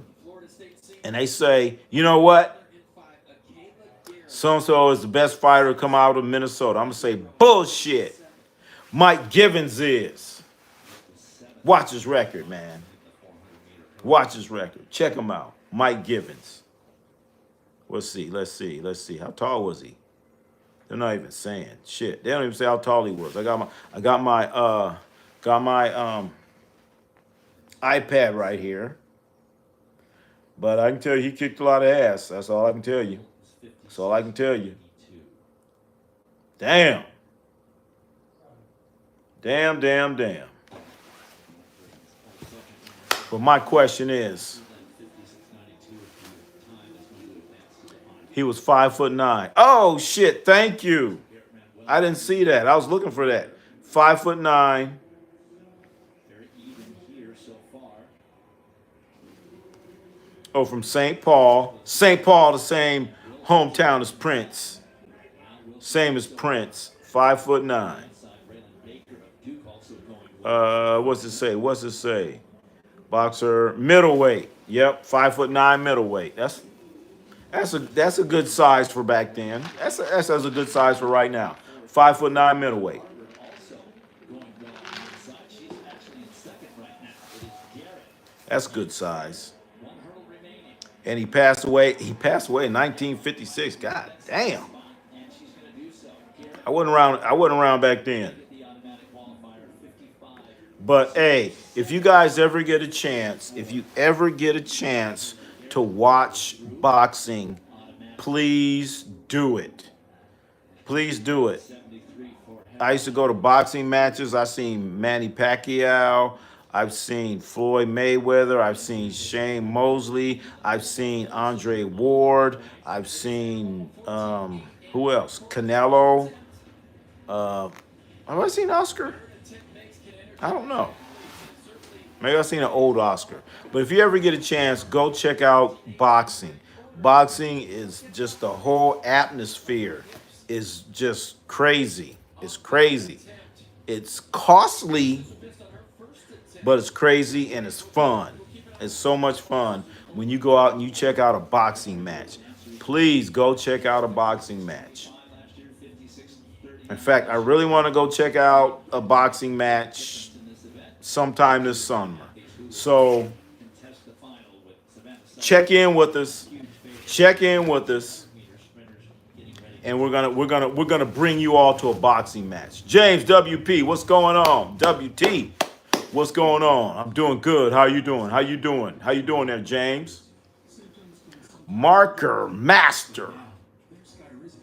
and they say, you know what? So-and-so is the best fighter to come out of Minnesota. I'm going to say, bullshit. Mike Givens is. Watch his record, man. Watch his record. Check him out. Mike Givens. Let's see. How tall was he? They're not even saying. Shit. They don't even say how tall he was. I got my iPad right here. But I can tell you he kicked a lot of ass. That's all I can tell you. That's all I can tell you. Damn. Damn. But my question is, he was 5'9". Oh shit, thank you. I didn't see that. I was looking for that. 5'9". Oh, from St. Paul. St. Paul, the same hometown as Prince. Same as Prince. 5'9". What's it say? Boxer, middleweight. Yep, 5'9" middleweight. That's a good size for back then. That's a good size for right now. 5'9" middleweight. That's good size. And he passed away. He passed away in 1956. God damn. I wasn't around back then. But hey, if you guys ever get a chance, to watch boxing, please do it. Please do it. I used to go to boxing matches. I've seen Manny Pacquiao. I've seen Floyd Mayweather. I've seen Shane Mosley. I've seen Andre Ward. I've seen who else? Canelo. Have I seen Oscar? I don't know. Maybe I've seen an old Oscar. But if you ever get a chance, go check out boxing. Boxing is just the whole atmosphere is just crazy. It's crazy. It's costly, but it's crazy and it's fun. It's so much fun when you go out and you check out a boxing match. Please go check out a boxing match. In fact, I really want to go check out a boxing match sometime this summer. So check in with us. Check in with us. And we're gonna bring you all to a boxing match. James WP, what's going on? WT, what's going on? I'm doing good. How you doing? How you doing? How you doing there, James? Marker Master.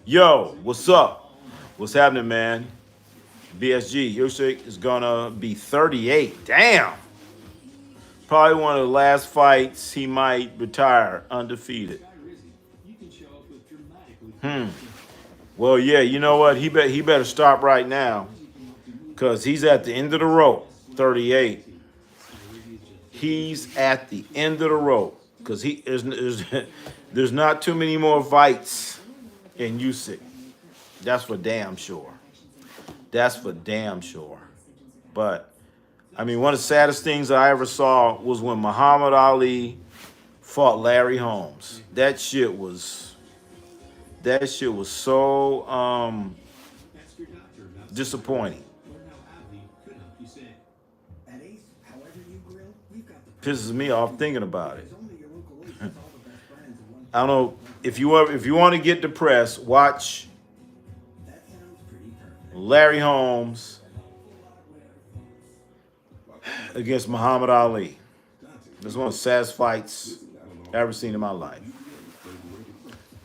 Yo, what's up? What's happening, man? BSG, Usyk is gonna be 38. Damn. Probably one of the last fights he might retire undefeated. Well, yeah, you know what? He better stop right now because he's at the end of the rope. 38. He's at the end of the rope because there's not too many more fights in Usyk. That's for damn sure. That's for damn sure. But I mean, one of the saddest things I ever saw was when Muhammad Ali fought Larry Holmes. That shit was so disappointing. Pisses me off thinking about it. I don't know if you want to get depressed, watch Larry Holmes against Muhammad Ali. This is one of the saddest fights I've ever seen in my life.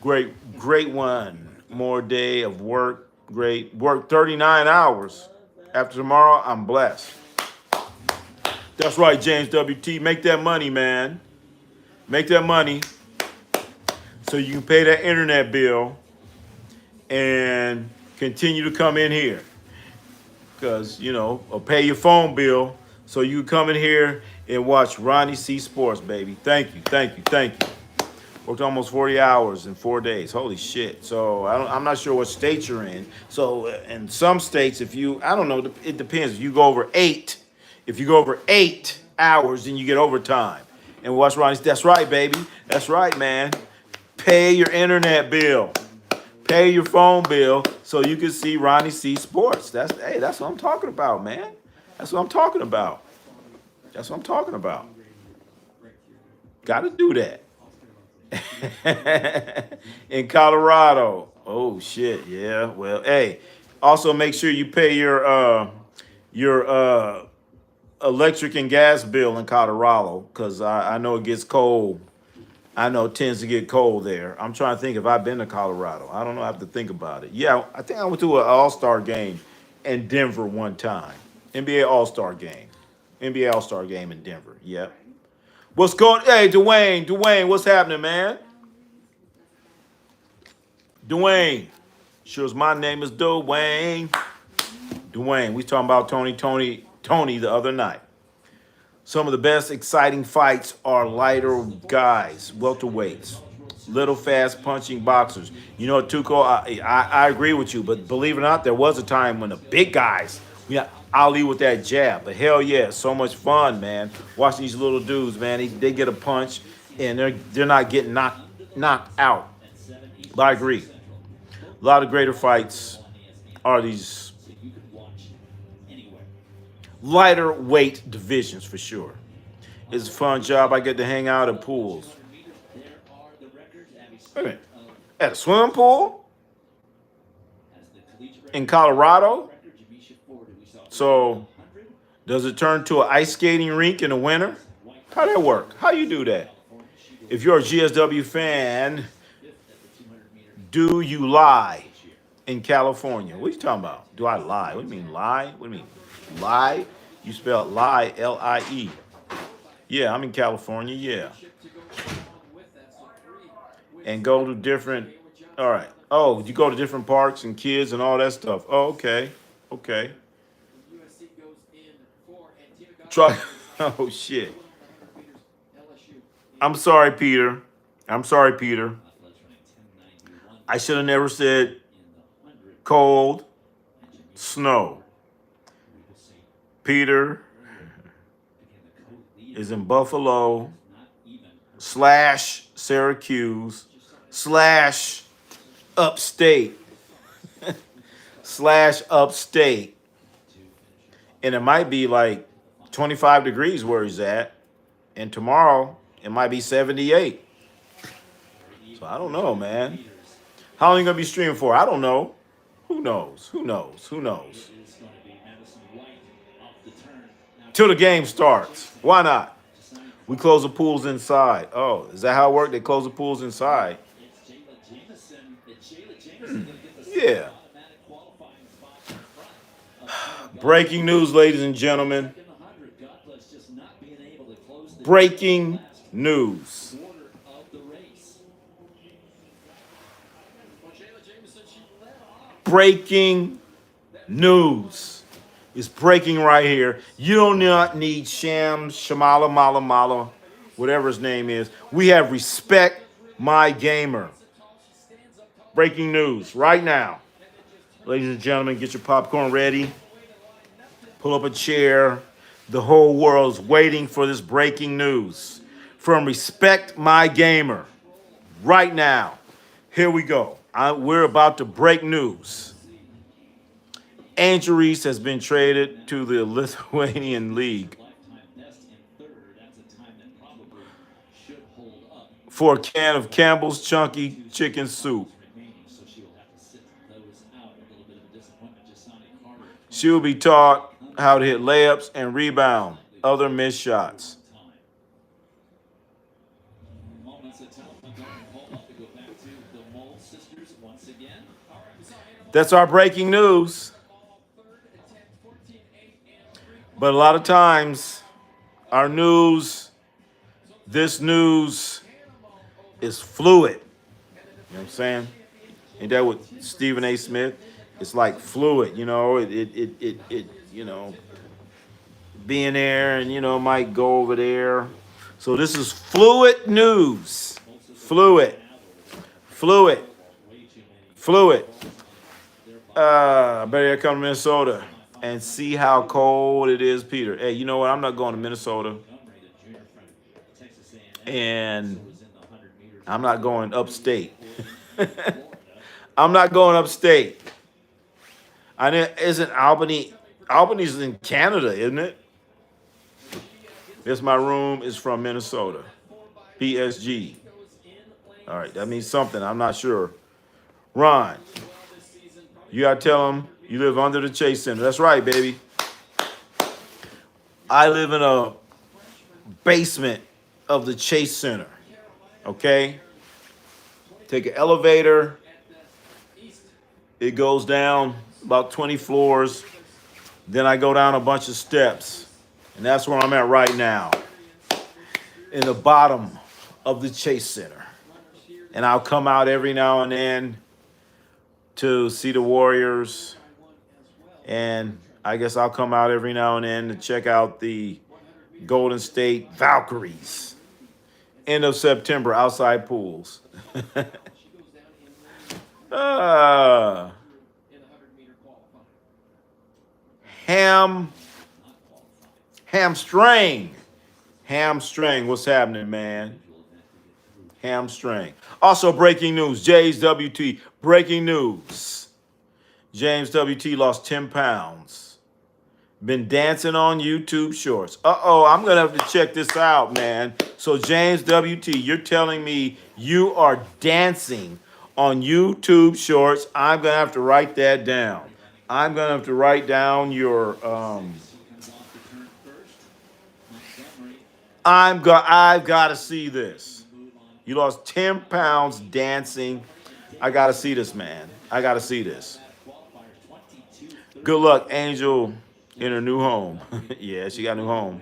Great one. More day of work. Great work 39 hours. After tomorrow, I'm blessed. That's right, James WT. Make that money, man. Make that money so you can pay that internet bill and continue to come in here. Because, or pay your phone bill so you can come in here and watch RonnieCsports, baby. Thank you. Worked almost 40 hours in 4 days. Holy shit. So I'm not sure what state you're in. So in some states, I don't know, it depends. If you go over 8 hours, then you get overtime. And watch Ronnie. That's right, baby. That's right, man. Pay your internet bill. Pay your phone bill so you can see RonnieCsports. That's what I'm talking about, man. That's what I'm talking about. Got to do that. In Colorado. Oh shit, yeah. Well, hey, also make sure you pay your electric and gas bill in Colorado because I know it gets cold. I know it tends to get cold there. I'm trying to think if I've been to Colorado. I don't know. I have to think about it. Yeah, I think I went to an All-Star game in Denver one time. NBA All-Star game in Denver. Yep. Hey, Dwayne, what's happening, man? Dwayne. Sure as my name is Dwayne. We talking about Tony the other night. Some of the best exciting fights are lighter guys, welterweights, little fast punching boxers. You know, Tuco, I agree with you, but believe it or not, there was a time when the big guys, Ali with that jab. But hell yeah, so much fun, man. Watching these little dudes, man. They get a punch and they're not getting knocked out. But I agree. A lot of greater fights are these lighter weight divisions for sure. It's a fun job. I get to hang out at pools. Wait a minute. At a swimming pool? In Colorado? So, does it turn to an ice skating rink in the winter? How that work? How you do that? If you're a GSW fan, do you lie in California? What are you talking about? Do I lie? What do you mean lie? What do you mean? Lie? You spell lie, L-I-E. Yeah, I'm in California, yeah. And go to different, all right. Oh, you go to different parks and kids and all that stuff. Oh, okay. Try. Oh shit. I'm sorry, Peter. I should have never said cold, snow. Peter is in Buffalo / Syracuse / upstate / upstate. And it might be like 25 degrees where he's at. And tomorrow, it might be 78. So I don't know, man. How long are you going to be streaming for? I don't know. Who knows? Who knows? Who knows? Till the game starts. Why not? We close the pools inside. Oh, is that how it worked? They close the pools inside. Yeah. Breaking news, ladies and gentlemen. Breaking news. Breaking news. It's breaking right here. You do not need Sham, Shamala, Mala, Mala, whatever his name is. We have Respect My Gamer. Breaking news right now. Ladies and gentlemen, get your popcorn ready. Pull up a chair. The whole world's waiting for this breaking news from Respect My Gamer. Right now. Here we go. We're about to break news. Angel Reese has been traded to the Lithuanian League for a can of Campbell's Chunky Chicken Soup. She will be taught how to hit layups and rebound other missed shots. That's our breaking news. But a lot of times, our news, this news is fluid. You know what I'm saying? Ain't that what Stephen A. Smith? It's like fluid, you know, you know, being there and, you know, might go over there. So this is fluid news. Fluid. Fluid. Fluid. Better come to Minnesota and see how cold it is, Peter. Hey, you know what? I'm not going to Minnesota. And I'm not going upstate. I'm not going upstate. I know, isn't Albany? Albany's in Canada, isn't it? This my room is from Minnesota. PSG. All right, that means something. I'm not sure. Ron, you gotta tell them you live under the Chase Center. That's right, baby. I live in a basement of the Chase Center. Okay? Take an elevator. It goes down about 20 floors. Then I go down a bunch of steps. And that's where I'm at right now. In the bottom of the Chase Center. And I'll come out every now and then to see the Warriors. And I guess I'll come out every now and then to check out the Golden State Valkyries. End of September, outside pools. Hamstring. What's happening, man? Hamstring. Also, breaking news. James WT. Breaking news. James WT lost 10 pounds. Been dancing on YouTube Shorts. Uh-oh, I'm going to have to check this out, man. So, James WT, you're telling me you are dancing on YouTube Shorts. I'm going to have to write that down. I'm going to have to write down your... I've got to see this. You lost 10 pounds dancing. I got to see this, man. I got to see this. Good luck, Angel, in her new home. Yeah, she got a new home.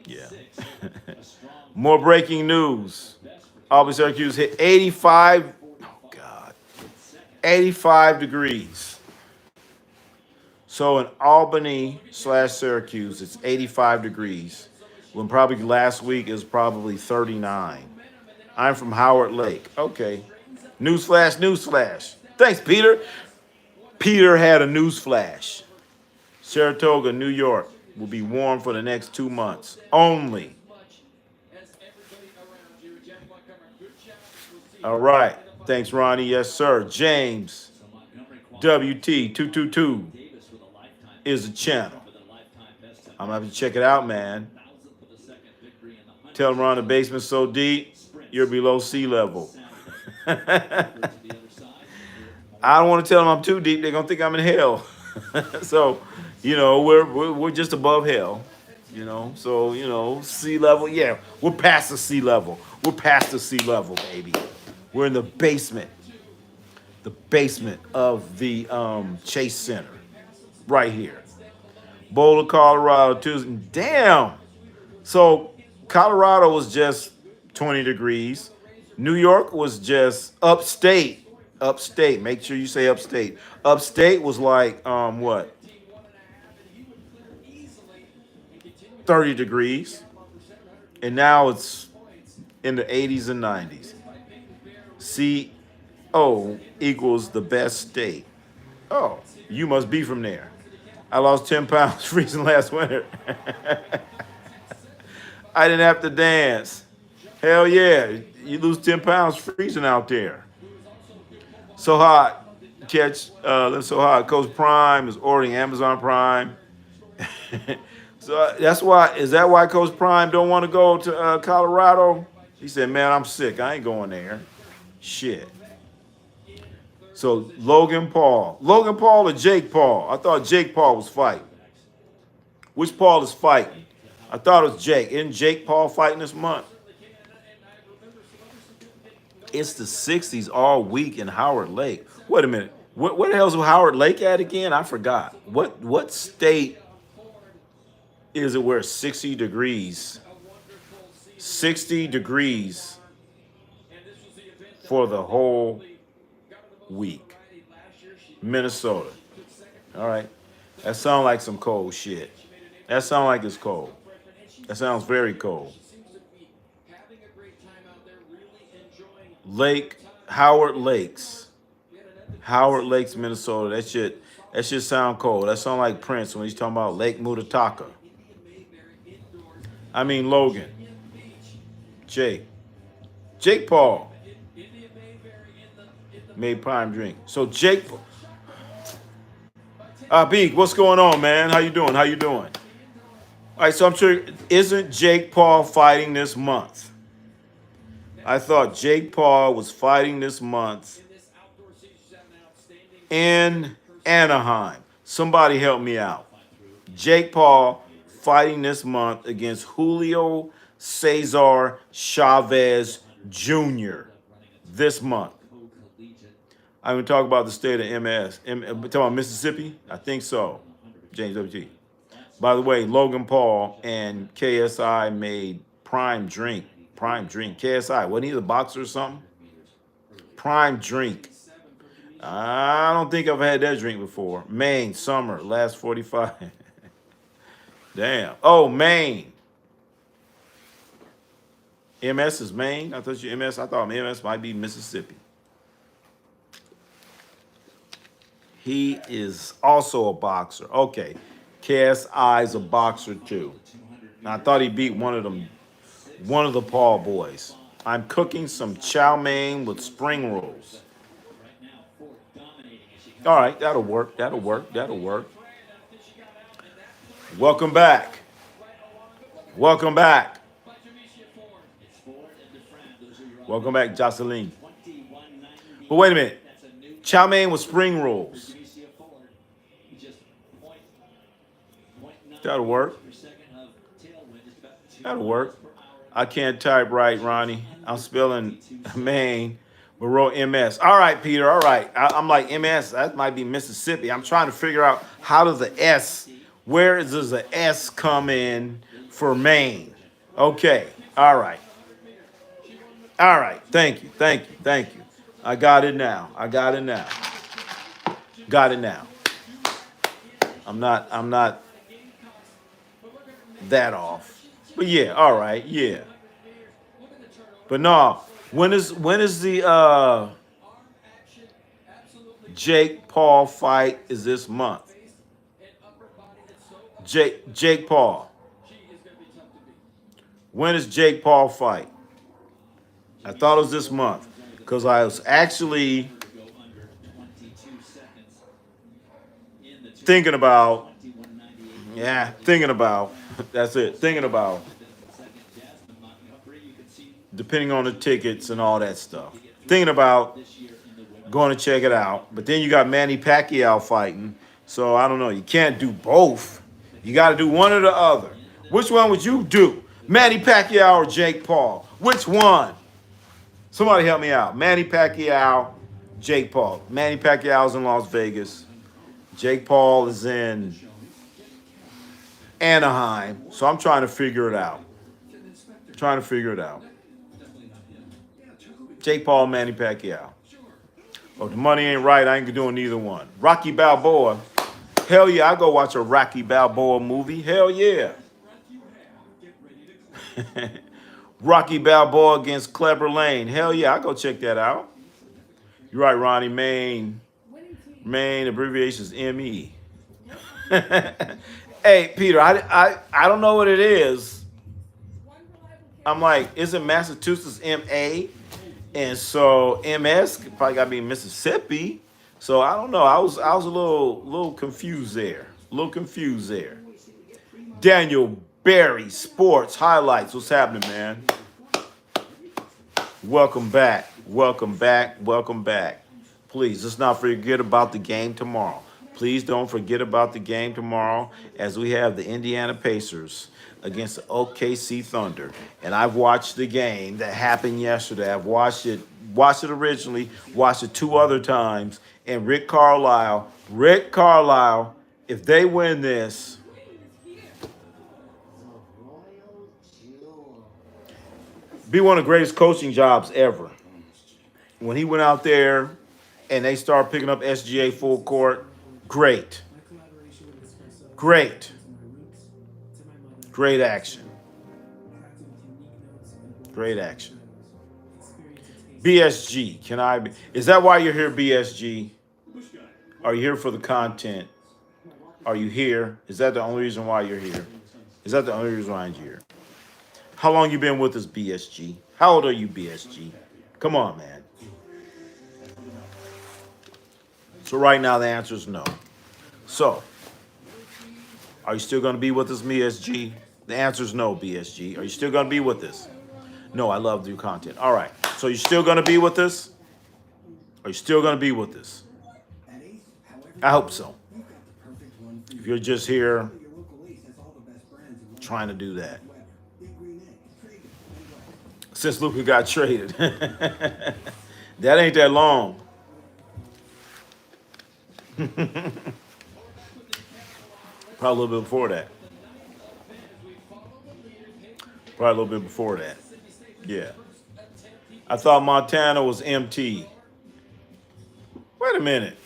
Yeah. More breaking news. Albany, Syracuse hit 85. Oh, God. 85 degrees. So in Albany/Syracuse, it's 85 degrees. When probably last week is probably 39. I'm from Howard Lake. Okay. Newsflash. Thanks, Peter. Peter had a newsflash. Saratoga, New York will be warm for the next 2 months. Only. All right. Thanks, Ronnie. Yes, sir. James, WT222. is a channel. I'm gonna have to check it out, man. Tell them Ron, the basement's so deep, you're below sea level. I don't want to tell them I'm too deep. They're gonna think I'm in hell. So, we're just above hell. So sea level. Yeah, we're past the sea level. We're past the sea level, baby. We're in the basement. The basement of the Chase Center, right here. Boulder, Colorado, Tuesday. Damn. So Colorado was just 20 degrees. New York was just upstate. Upstate. Make sure you say upstate. Upstate was like what? 30 degrees. And now it's in the 80s and 90s. CO equals the best state. Oh, you must be from there. I lost 10 pounds freezing last winter. I didn't have to dance. Hell yeah. You lose 10 pounds freezing out there. So hot. So hot. Coach Prime is ordering Amazon Prime. So that's why. Is that why Coach Prime don't want to go to Colorado? He said, man, I'm sick. I ain't going there. Shit. So Logan Paul or Jake Paul? I thought Jake Paul was fighting. Which Paul is fighting? I thought it was Jake. Isn't Jake Paul fighting this month? It's the 60s all week in Howard Lake. Wait a minute. What the hell's Howard Lake at again? I forgot. What state is it where 60 degrees? 60 degrees for the whole week. Minnesota. All right. That sounds like some cold shit. That sounds like it's cold. That sounds very cold. Howard Lakes, Minnesota. That shit sound cold. That sound like Prince when he's talking about Lake Mutataka. I mean Logan. Jake Paul made Prime drink. So Jake, Beak, what's going on, man? How you doing? All right, so I'm sure, isn't Jake Paul fighting this month? I thought Jake Paul was fighting this month in Anaheim. Somebody help me out. Jake Paul fighting this month against Julio Cesar Chavez Jr. this month. I'm going to talk about the state of MS. Talking about Mississippi? I think so. James W.G. By the way, Logan Paul and KSI made Prime drink. KSI, wasn't he the boxer or something? Prime drink. I don't think I've had that drink before. Maine, summer, last 45. Damn. Oh, Maine. MS is Maine? I thought MS might be Mississippi. He is also a boxer. Okay. KSI is a boxer too. Now, I thought he beat one of the Paul boys. I'm cooking some chow mein with spring rolls. All right, that'll work. Welcome back. Welcome back, Jocelyn. But wait a minute. Chow mein with spring rolls. That'll work. I can't type right, Ronnie. I'm spelling Maine, but wrote MS. All right, Peter. All right. I'm like MS. That might be Mississippi. I'm trying to figure out how does the S, where does the S come in for Maine? Okay. All right. Thank you. I got it now. I'm not that off. But yeah, all right, yeah. But no, when is the Jake Paul fight is this month? Jake Paul. When is Jake Paul fight? I thought it was this month because I was actually thinking about Yeah, thinking about. That's it. Thinking about. Depending on the tickets and all that stuff. Thinking about going to check it out. But then you got Manny Pacquiao fighting. So I don't know. You can't do both. You got to do one or the other. Which one would you do? Manny Pacquiao or Jake Paul? Which one? Somebody help me out. Manny Pacquiao, Jake Paul. Manny Pacquiao's in Las Vegas. Jake Paul is in Anaheim. So I'm trying to figure it out. Trying to figure it out. Jake Paul, Manny Pacquiao. Oh, the money ain't right. I ain't doing neither one. Rocky Balboa. Hell yeah, I go watch a Rocky Balboa movie. Hell yeah. Rocky Balboa against Clever Lane. Hell yeah, I go check that out. You're right, Ronnie. Main abbreviation is ME. Hey, Peter, I don't know what it is. I'm like, isn't Massachusetts MA? And so MS probably got to be Mississippi. So I don't know. I was a little confused there. Daniel Berry, Sports Highlights. What's happening, man? Welcome back. Please, let's not forget about the game tomorrow. Please don't forget about the game tomorrow as we have the Indiana Pacers against the OKC Thunder. And I've watched the game that happened yesterday. I've watched it originally, watched it 2 other times. And Rick Carlisle, if they win this, be one of the greatest coaching jobs ever. When he went out there and they started picking up SGA full court, great action. BSG, is that why you're here, BSG? Are you here for the content? Are you here? Is that the only reason why you're here? Is that the only reason why you're here? How long you been with us, BSG? How old are you, BSG? Come on, man. So right now the answer is no. So, are you still going to be with us, BSG? The answer is no, BSG. Are you still going to be with us? No, I love to do content. All right. So you're still going to be with us? Are you still going to be with us? I hope so. If you're just here trying to do that. Since Luka got traded. That ain't that long. Probably a little bit before that. Yeah. I thought Montana was MT. Wait a minute.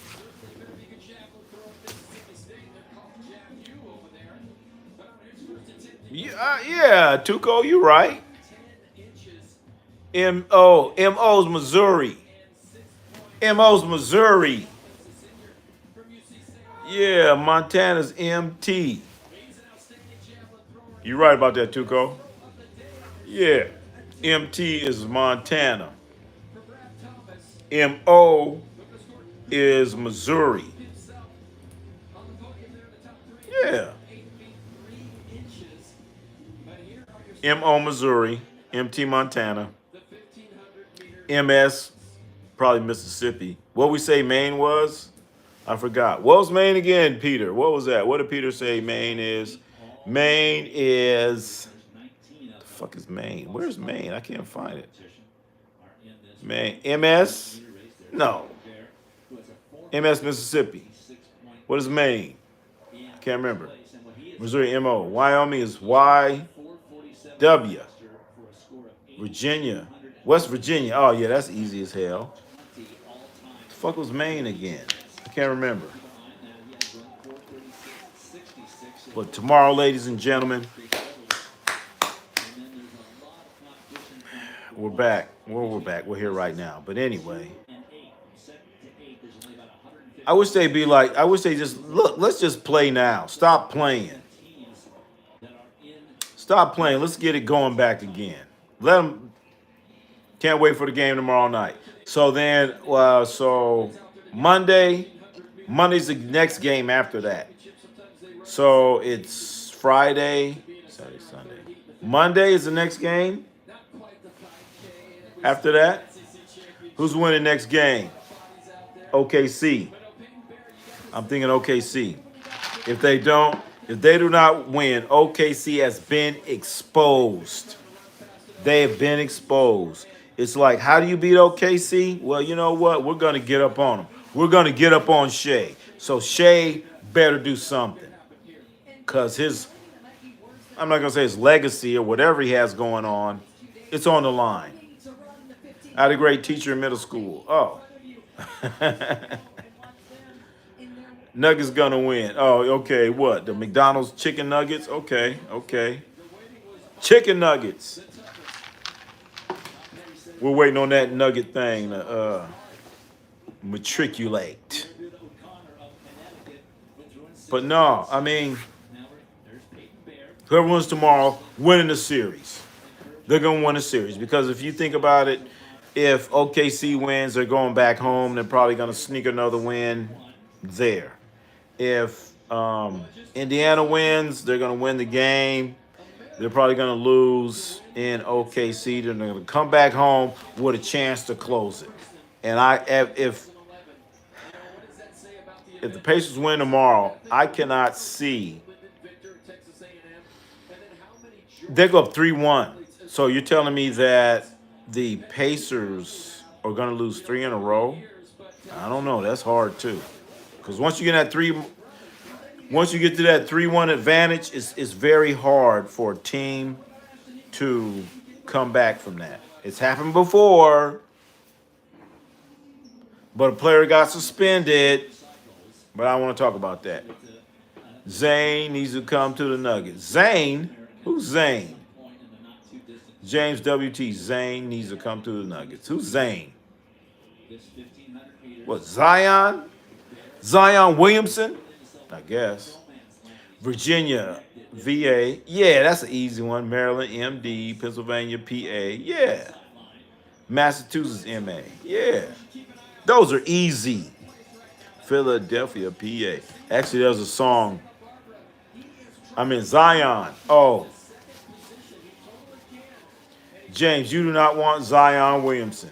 Yeah, Tuco, you right. MO's Missouri. Yeah, Montana's MT. You right about that, Tuco. Yeah, MT is Montana. MO is Missouri. Yeah. MO Missouri, MT Montana. MS probably Mississippi. What we say Maine was? I forgot. What was Maine again, Peter? What was that? What did Peter say Maine is? Maine is... The fuck is Maine? Where's Maine? I can't find it. Maine. MS? No. MS Mississippi. What is Maine? I can't remember. Missouri, MO. Wyoming is YW. Virginia. West Virginia. Oh, yeah, that's easy as hell. The fuck was Maine again? I can't remember. But tomorrow, ladies and gentlemen, we're back. Well, we're back. We're here right now. But anyway, I wish they just, look, let's just play now. Stop playing. Let's get it going back again. Let them. Can't wait for the game tomorrow night. So then, Monday's the next game after that. So it's Friday, Saturday, Sunday. Monday is the next game. After that, who's winning next game? OKC. I'm thinking OKC. If they don't, if they do not win, OKC has been exposed. They have been exposed. It's like, how do you beat OKC? Well, you know what? We're going to get up on them. We're going to get up on Shea. So Shea better do something. Because I'm not going to say his legacy or whatever he has going on, it's on the line. I had a great teacher in middle school. Oh. Nuggets gonna win. Oh, okay. What? The McDonald's chicken nuggets? Okay, okay. Chicken nuggets. We're waiting on that nugget thing to matriculate. But no, I mean, whoever wins tomorrow, winning the series. They're gonna win the series because if you think about it, if OKC wins, they're going back home. They're probably gonna sneak another win there. If Indiana wins, they're going to win the game. They're probably going to lose in OKC. They're going to come back home with a chance to close it. And if the Pacers win tomorrow, I cannot see. They go up 3-1. So you're telling me that the Pacers are going to lose 3 in a row? I don't know. That's hard too. Because once you get to that 3-1 advantage, it's very hard for a team to come back from that. It's happened before, but a player got suspended. But I don't want to talk about that. Zane needs to come to the Nuggets. Zane? Who's Zane? James W.T. Zane needs to come to the Nuggets. Who's Zane? What, Zion? Zion Williamson? I guess. Virginia, VA. Yeah, that's an easy one. Maryland, MD. Pennsylvania, PA. Yeah. Massachusetts, MA. Yeah. Those are easy. Philadelphia, PA. Actually, there's a song. Zion. Oh. James, you do not want Zion Williamson.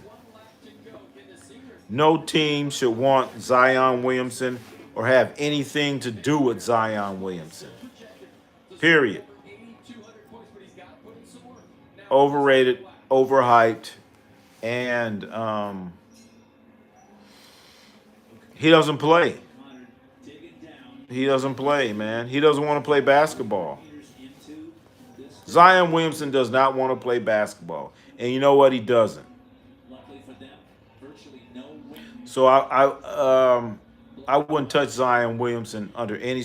No team should want Zion Williamson or have anything to do with Zion Williamson. Period. Overrated, overhyped, and he doesn't play. He doesn't play, man. He doesn't want to play basketball. Zion Williamson does not want to play basketball. And you know what? He doesn't. So I wouldn't touch Zion Williamson under any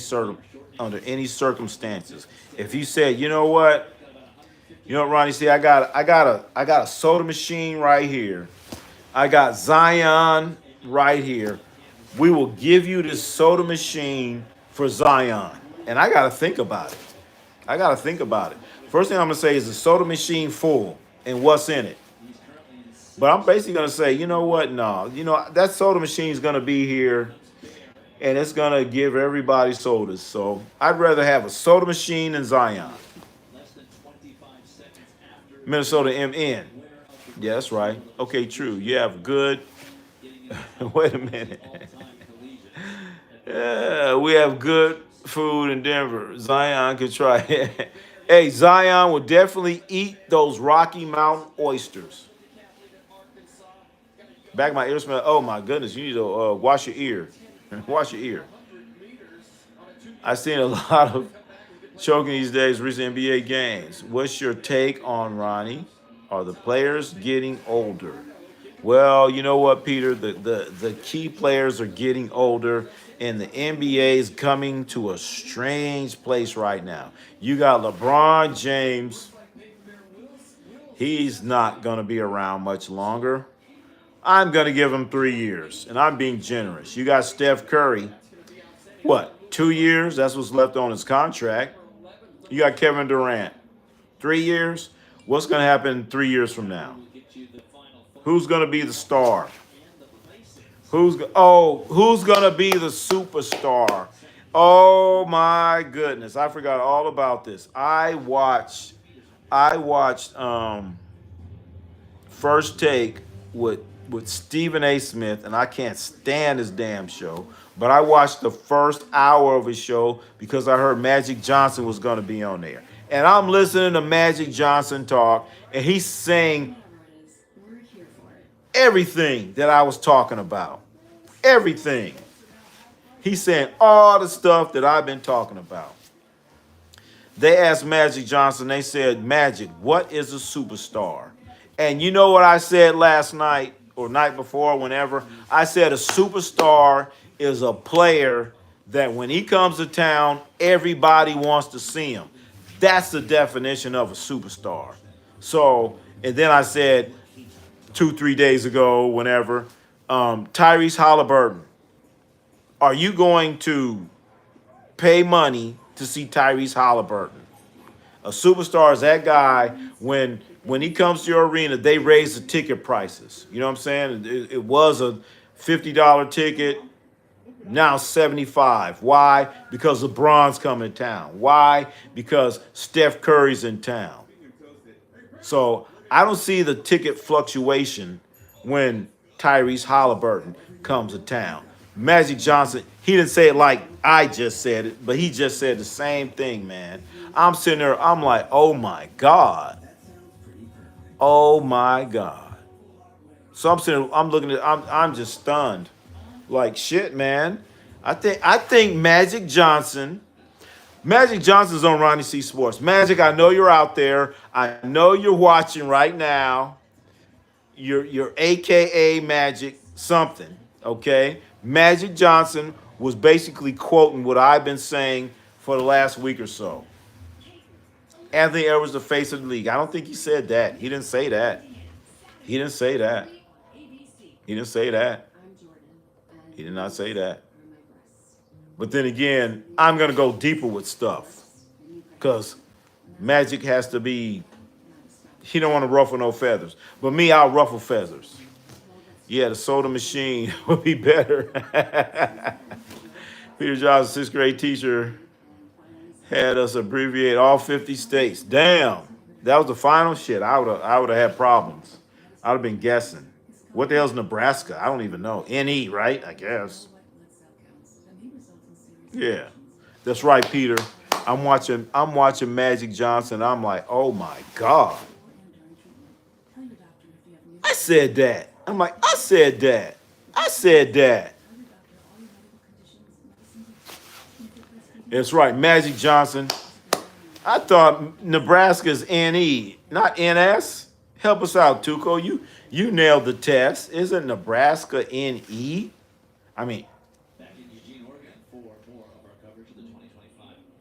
circumstances. If you said, you know what, Ronnie, see, I got a soda machine right here. I got Zion right here. We will give you this soda machine for Zion, and I gotta think about it. First thing I'm gonna say is the soda machine full, and what's in it. But I'm basically going to say, you know what? No. That soda machine is going to be here, and it's going to give everybody sodas. So I'd rather have a soda machine than Zion. Minnesota MN. Yeah, that's right. Okay, true. You have good. Wait a minute. Yeah, we have good food in Denver. Zion could try it. Hey, Zion will definitely eat those Rocky Mountain oysters. Back of my ear smell. Oh my goodness! You need to wash your ear. Wash your ear. I've seen a lot of choking these days. Recent NBA games. What's your take on Ronnie? Are the players getting older? Well, you know what, Peter? The key players are getting older, and the NBA is coming to a strange place right now. You got LeBron James. He's not going to be around much longer. I'm going to give him 3 years, and I'm being generous. You got Steph Curry. What, 2 years? That's what's left on his contract. You got Kevin Durant. 3 years? What's going to happen 3 years from now? Who's going to be the star? Who's going to be the superstar Oh my goodness, I forgot all about this. I watched First Take with Stephen A. Smith, and I can't stand his damn show. But I watched the first hour of his show because I heard Magic Johnson was going to be on there. And I'm listening to Magic Johnson talk, and he's saying everything that I was talking about. Everything. He's saying all the stuff that I've been talking about. They asked Magic Johnson, they said, Magic, what is a superstar? And you know what I said last night or night before, whenever? I said a superstar is a player that when he comes to town, everybody wants to see him. That's the definition of a superstar. So, and then I said 2, 3 days ago, whenever, Tyrese Halliburton, are you going to pay money to see Tyrese Halliburton? A superstar is that guy when he comes to your arena, they raise the ticket prices. You know what I'm saying? It was a $50 ticket, now 75. Why? Because LeBron's coming to town. Why? Because Steph Curry's in town. So I don't see the ticket fluctuation when Tyrese Halliburton comes to town. Magic Johnson, he didn't say it like I just said it, but he just said the same thing, man. I'm sitting there, I'm like, oh my God. Oh my God. So I'm sitting, I'm looking at, I'm just stunned. Like shit, man. I think Magic Johnson's on Ronnie C Sports. Magic, I know you're out there. I know you're watching right now. You're AKA Magic something, okay? Magic Johnson was basically quoting what I've been saying for the last week or so. Anthony Edwards, the face of the league. I don't think he said that. He didn't say that. He didn't say that. He didn't say that. He did not say that. But then again, I'm going to go deeper with stuff because Magic has to be, he don't want to ruffle no feathers. But me, I'll ruffle feathers. Yeah, the soda machine would be better. Peter Johnson's sixth grade teacher had us abbreviate all 50 states. Damn, that was the final shit. I would have had problems. I'd have been guessing. What the hell's Nebraska? I don't even know. NE, right? I guess. Yeah, that's right, Peter. I'm watching Magic Johnson. I'm like, oh my God. I said that. I'm like, I said that. I said that. That's right, Magic Johnson. I thought Nebraska's NE, not NS. Help us out, Tuco. You nailed the test. Isn't Nebraska NE? I mean,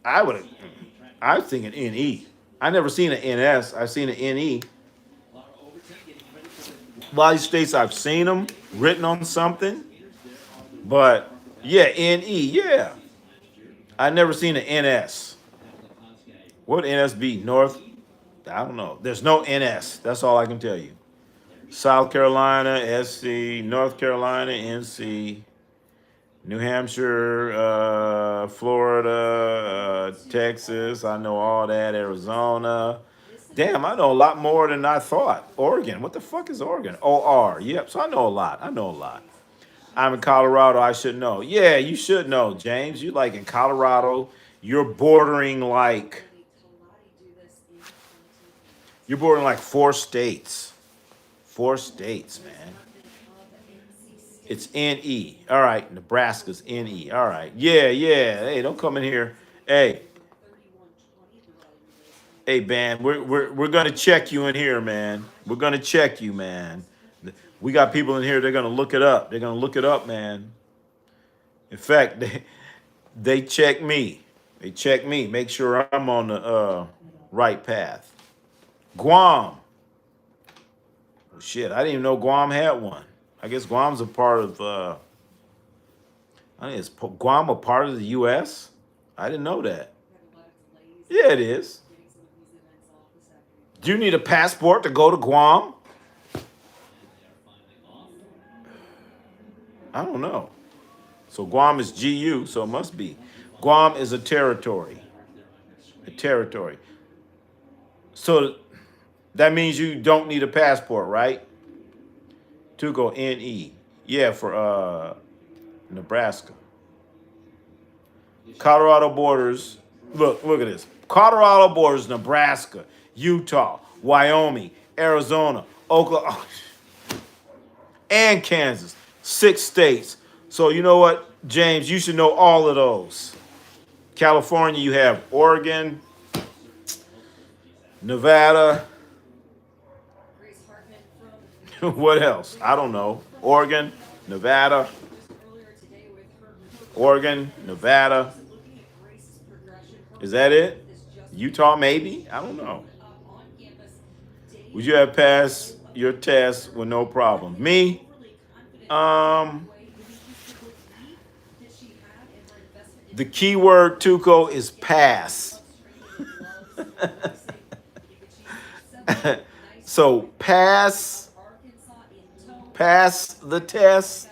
I was thinking NE. I never seen an NS. I've seen an NE. A lot of these states I've seen them written on something, but yeah, NE, yeah. I never seen an NS. What would NS be? North? I don't know. There's no NS. That's all I can tell you. South Carolina, SC, North Carolina, NC, New Hampshire, Florida, Texas. I know all that. Arizona. Damn, I know a lot more than I thought. Oregon. What the fuck is Oregon? OR. Yep. So I know a lot. I know a lot. I'm in Colorado. I should know. Yeah, you should know, James. You like in Colorado. You're bordering like four states. Four states, man. It's NE. All right, Nebraska's NE. All right. Yeah, yeah. Hey, don't come in here. Hey, hey, man. We're gonna check you in here, man. We're gonna check you, man. We got people in here. They're gonna look it up. They're gonna look it up, man. In fact, they check me. They check me. Make sure I'm on the right path. Guam. Oh, shit, I didn't even know Guam had one. I guess Guam's a part of. I think is Guam a part of the U.S.? I didn't know that. Yeah, it is. Do you need a passport to go to Guam? I don't know. So Guam is GU, so it must be. Guam is a territory. A territory. So that means you don't need a passport, right? To go NE. Yeah, for Nebraska. Colorado borders. Look at this. Colorado borders Nebraska, Utah, Wyoming, Arizona, Oklahoma, and Kansas. 6 states. So you know what, James, you should know all of those. California, you have Oregon, Nevada. What else? I don't know. Oregon, Nevada, Oregon, Nevada. Is that it? Utah, maybe? I don't know. Would you have passed your test with no problem? Me? Um, the key word, Tuco, is pass. So pass the test.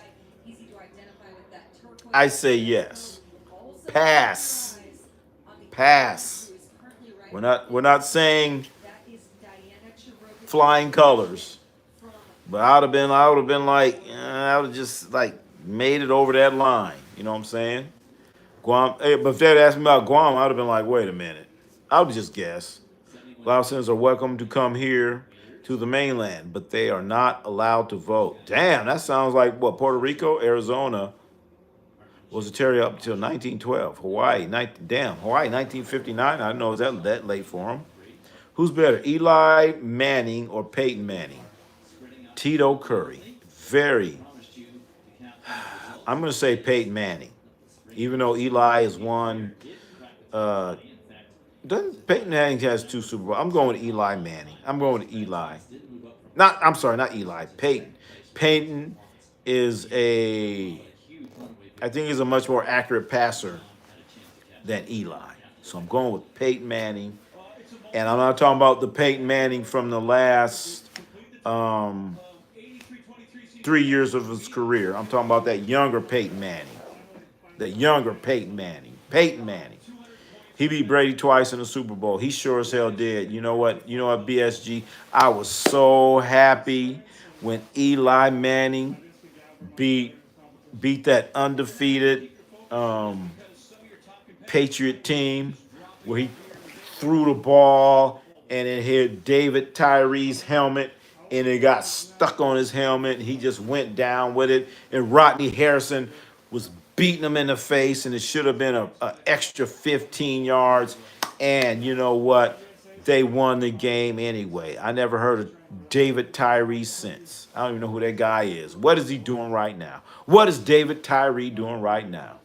I say yes. Pass. Pass. We're not saying flying colors. But I would have been like, I would have just like made it over that line. You know what I'm saying? Guam. But if they'd asked me about Guam, I would have been like, wait a minute. I would just guess. Laotians are welcome to come here to the mainland, but they are not allowed to vote. Damn, that sounds like what? Puerto Rico, Arizona was a territory up until 1912. Hawaii, Hawaii, 1959. I know that late for them. Who's better, Eli Manning or Peyton Manning? Tito Curry. Very. I'm going to say Peyton Manning, even though Eli has won. Doesn't Peyton Manning has 2 Super Bowls? I'm going with Eli Manning. I'm going with Eli. I'm sorry, not Eli. Peyton. Peyton is I think he's a much more accurate passer than Eli. So I'm going with Peyton Manning. And I'm not talking about the Peyton Manning from the last 3 years of his career. I'm talking about that younger Peyton Manning. The younger Peyton Manning. Peyton Manning. He beat Brady twice in the Super Bowl. He sure as hell did. You know what? BSG? I was so happy when Eli Manning beat that undefeated Patriot team where he threw the ball and it hit David Tyree's helmet and it got stuck on his helmet. And he just went down with it. And Rodney Harrison was beating him in the face, and it should have been an extra 15 yards. And you know what? They won the game anyway. I never heard of David Tyree since. I don't even know who that guy is. What is he doing right now? What is David Tyree doing right now?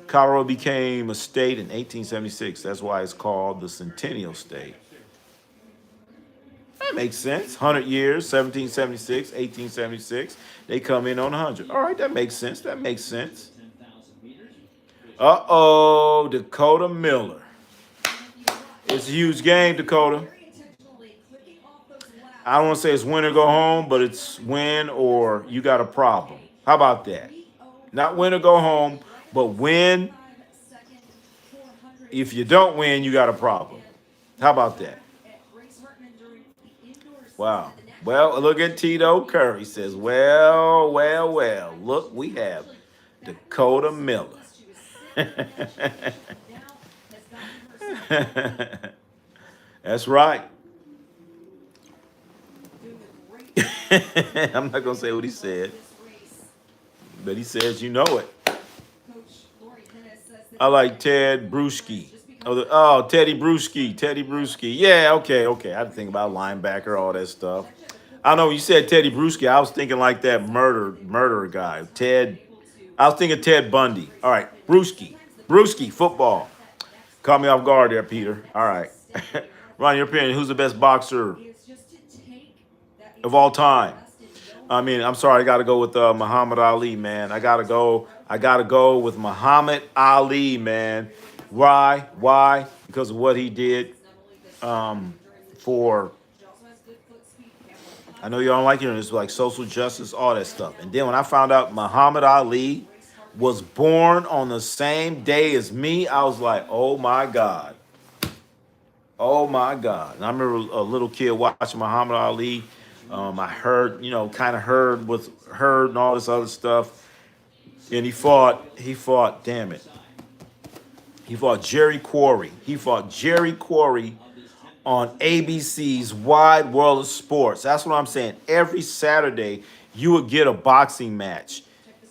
Colorado became a state in 1876. That's why it's called the Centennial State. That makes sense. 100 years, 1776, 1876. They come in on 100. All right, that makes sense. That makes sense. Uh-oh, Dakota Miller. It's a huge game, Dakota. I don't want to say it's win or go home, but it's win or you got a problem. How about that? Not win or go home, but win. If you don't win, you got a problem. How about that? Wow. Well, look at Tito Curry says, well, look, we have Dakota Miller. That's right. I'm not going to say what he said, but he says you know it. I like Ted Bruschi. Teddy Bruschi. Yeah, okay. I had to think about linebacker, all that stuff. I know you said Teddy Bruschi. I was thinking like that murderer guy. I was thinking Ted Bundy. All right, Bruschi, football. Caught me off guard there, Peter. All right. Ron, your opinion, who's the best boxer of all time? I mean, I'm sorry, I got to go with Muhammad Ali, man. I got to go with Muhammad Ali, man. Why? Because of what he did for, I know you don't like hearing this, like social justice, all that stuff. And then when I found out Muhammad Ali was born on the same day as me, I was like, oh my God. Oh my God. And I remember a little kid watching Muhammad Ali. I heard, kind of heard and all this other stuff. And damn it. He fought Jerry Quarry. He fought Jerry Quarry on ABC's Wide World of Sports. That's what I'm saying. Every Saturday, you would get a boxing match.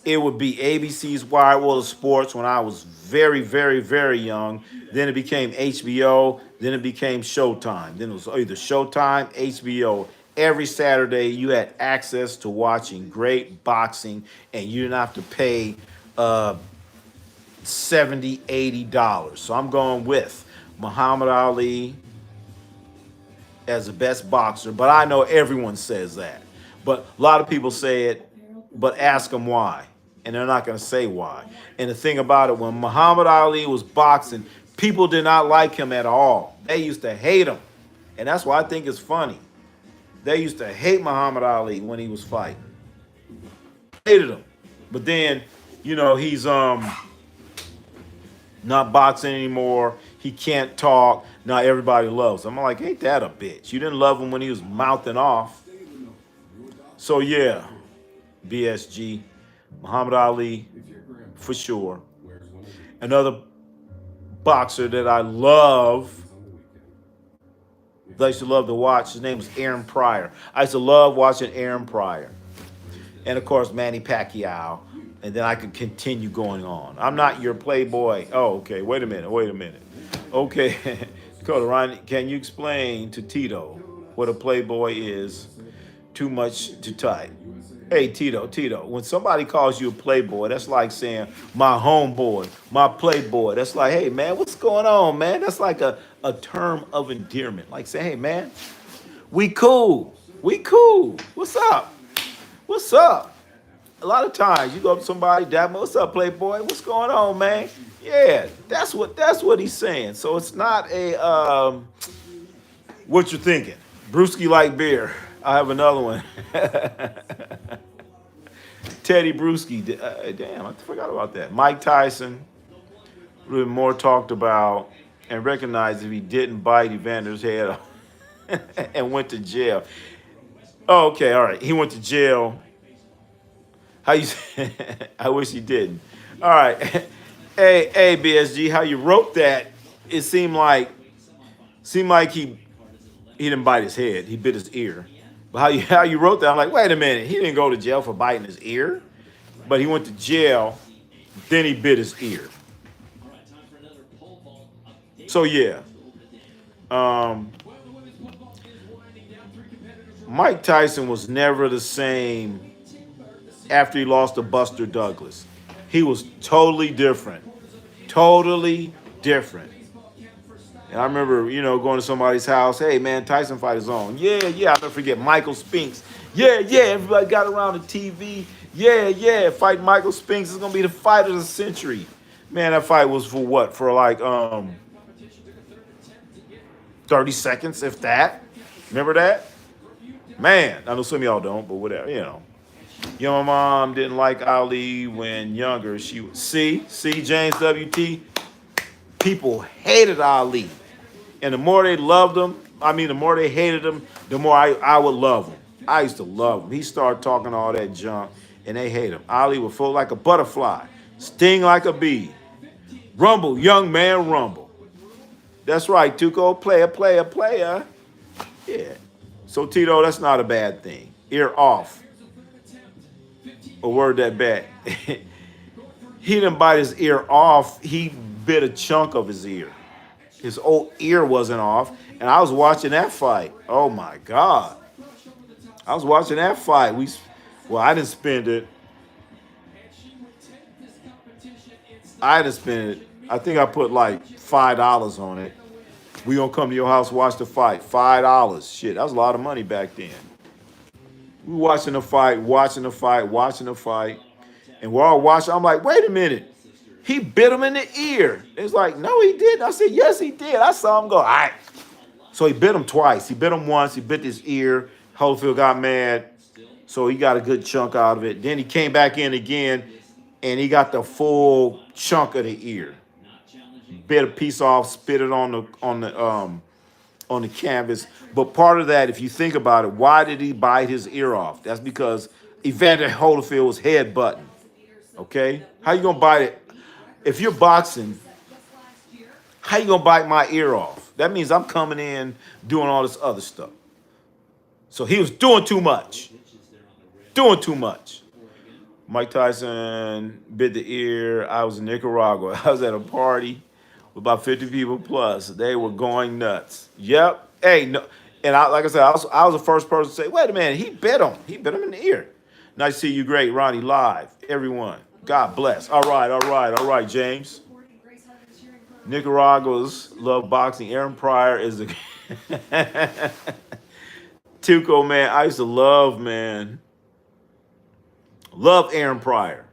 It would be ABC's Wide World of Sports when I was very, very, very young. Then it became HBO. Then it became Showtime. Then it was either Showtime, HBO. Every Saturday, you had access to watching great boxing, and you didn't have to pay $70, $80. So I'm going with Muhammad Ali as the best boxer, but I know everyone says that. But a lot of people say it, but ask them why. And they're not going to say why. And the thing about it, when Muhammad Ali was boxing, people did not like him at all. They used to hate him. And that's why I think it's funny. They used to hate Muhammad Ali when he was fighting. Hated him. But then, he's not boxing anymore. He can't talk. Now everybody loves him. I'm like, ain't that a bitch? You didn't love him when he was mouthing off. So yeah, BSG, Muhammad Ali, for sure. Another boxer that I used to love to watch, his name was Aaron Pryor. I used to love watching Aaron Pryor. And of course, Manny Pacquiao. And then I could continue going on. I'm not your playboy. Oh, okay. Wait a minute. Okay. Dakota, Ronnie, can you explain to Tito what a playboy is? Too much to type. Hey, Tito, when somebody calls you a playboy, that's like saying, my homeboy, my playboy. That's like, hey, man, what's going on, man? That's like a term of endearment. Like say, hey, man, we cool. What's up? A lot of times you go up to somebody, dab, what's up, playboy? What's going on, man? Yeah, that's what he's saying. So it's not a what you're thinking. Brewski like beer. I have another one. Teddy Brewski. Damn, I forgot about that. Mike Tyson. Really more talked about and recognized if he didn't bite Evander's head off and went to jail. Oh, okay, all right. He went to jail. How you? I wish he didn't. All right, hey, BSG, how you wrote that? It seemed like he didn't bite his head. He bit his ear. But how you wrote that? I'm like, wait a minute. He didn't go to jail for biting his ear, but he went to jail. Then he bit his ear. So yeah, Mike Tyson was never the same. After he lost to Buster Douglas, he was totally different. And I remember, going to somebody's house. Hey, man, Tyson fight is on. Yeah. I'll never forget Michael Spinks. Yeah. Everybody got around the TV. Yeah. Fight Michael Spinks is gonna be the fight of the century. Man, that fight was for what? For like 30 seconds, if that. Remember that? Man, I know some of y'all don't, but whatever, Your mom didn't like Ali when younger. She was see James WT. People hated Ali, and the more they loved him, the more they hated him, the more I would love him. I used to love him. He started talking all that junk, and they hate him. Ali would float like a butterfly, sting like a bee. Rumble, young man, rumble. That's right, Tuco. Player. Yeah. So Tito, that's not a bad thing. Ear off. A word that bad. He didn't bite his ear off. He bit a chunk of his ear. His old ear wasn't off. And I was watching that fight. Oh, my God. I was watching that fight. I didn't spend it. I think I put like $5 on it. We gonna come to your house, watch the fight. $5. Shit, that was a lot of money back then. We watching the fight, and we're all watching. I'm like, wait a minute. He bit him in the ear. It's like, no, he didn't. I said, yes, he did. I saw him go, all right. So he bit him twice. He bit him once. He bit his ear. Holyfield got mad. So he got a good chunk out of it. Then he came back in again. and he got the full chunk of the ear. Bit a piece off, spit it on the canvas. But part of that, if you think about it, why did he bite his ear off? That's because Evander Holyfield was headbutting. Okay, how you gonna bite it? If you're boxing, how you gonna bite my ear off? That means I'm coming in doing all this other stuff. So he was doing too much. Doing too much. Mike Tyson bit the ear. I was in Nicaragua. I was at a party with about 50 people plus. They were going nuts. Yep. Hey, no. And like I said, I was the first person to say, wait a minute, he bit him. He bit him in the ear. Nice to see you, great Ronnie, live. Everyone. God bless. All right, James. Nicaragua's love boxing. Aaron Pryor is the Tuco, man. I used to love, man. Love Aaron Pryor.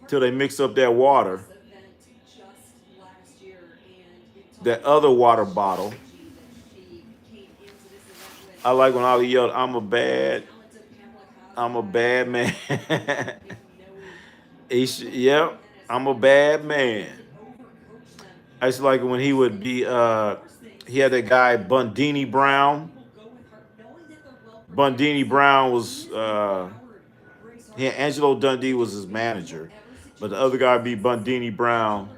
Till they mixed up that water. That other water bottle. I like when Ali yelled, I'm a bad man. Yep, I'm a bad man. I used to like it when he would be, he had that guy, Bundini Brown. Bundini Brown was, Angelo Dundee was his manager. But the other guy would be Bundini Brown.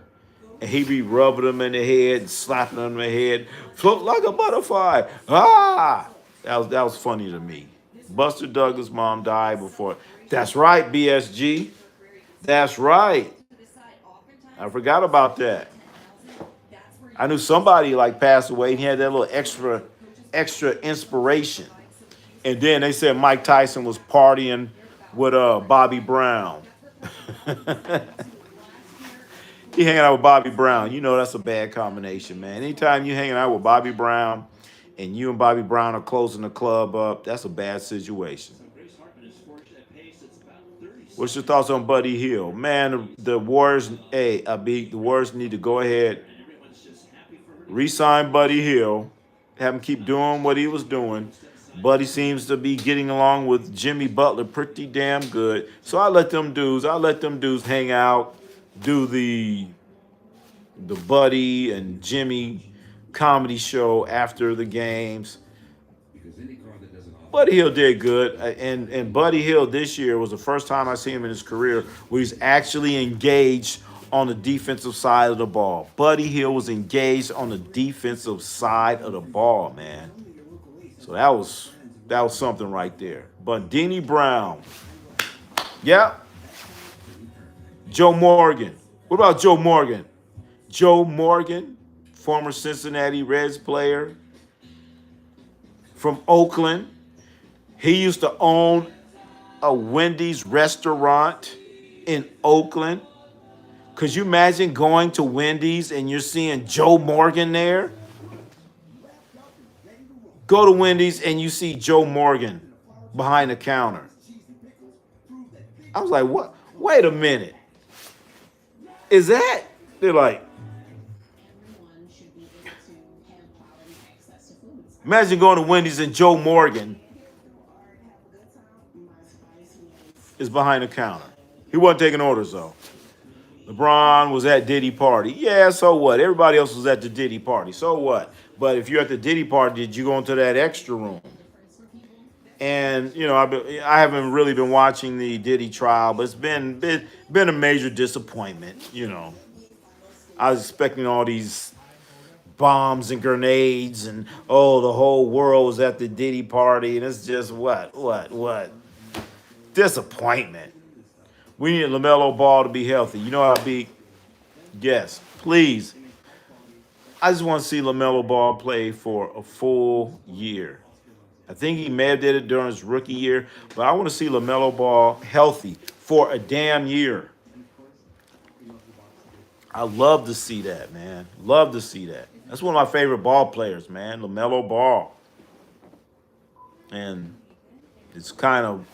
And he'd be rubbing them in the head and slapping them in the head. Float like a butterfly. Ah! That was funny to me. Buster Douglas' mom died before. That's right, BSG. That's right. I forgot about that. I knew somebody like passed away and he had that little extra inspiration. And then they said Mike Tyson was partying with Bobby Brown. He hanging out with Bobby Brown. You know that's a bad combination, man. Anytime you hanging out with Bobby Brown and you and Bobby Brown are closing the club up, that's a bad situation. What's your thoughts on Buddy Hield? Man, the Warriors, the Warriors need to go ahead, re-sign Buddy Hield, have him keep doing what he was doing. Buddy seems to be getting along with Jimmy Butler pretty damn good. So I let them dudes hang out, do the Buddy and Jimmy comedy show after the games. Buddy Hield did good, and Buddy Hield this year was the first time I see him in his career where he's actually engaged on the defensive side of the ball. Buddy Hield was engaged on the defensive side of the ball, man. So that was something right there. Bundini Brown. Yep. Joe Morgan. What about Joe Morgan? Joe Morgan, former Cincinnati Reds player from Oakland. He used to own a Wendy's restaurant in Oakland. Could you imagine going to Wendy's and you're seeing Joe Morgan there? Go to Wendy's and you see Joe Morgan behind the counter. I was like, what? Wait a minute. Is that? They're like, imagine going to Wendy's and Joe Morgan is behind the counter. He wasn't taking orders, though. LeBron was at Diddy party. Yeah, so what? Everybody else was at the Diddy party. So what? But if you're at the Diddy party, did you go into that extra room? And, you know, I haven't really been watching the Diddy trial, but it's been a major disappointment, you know. I was expecting all these bombs and grenades and, oh, the whole world was at the Diddy party, and it's just what? Disappointment. We need LaMelo Ball to be healthy. You know how to be? Yes, please. I just want to see LaMelo Ball play for a full year. I think he may have did it during his rookie year, but I want to see LaMelo Ball healthy for a damn year. I love to see that, man. Love to see that. That's one of my favorite ball players, man, LaMelo Ball. And it's kind of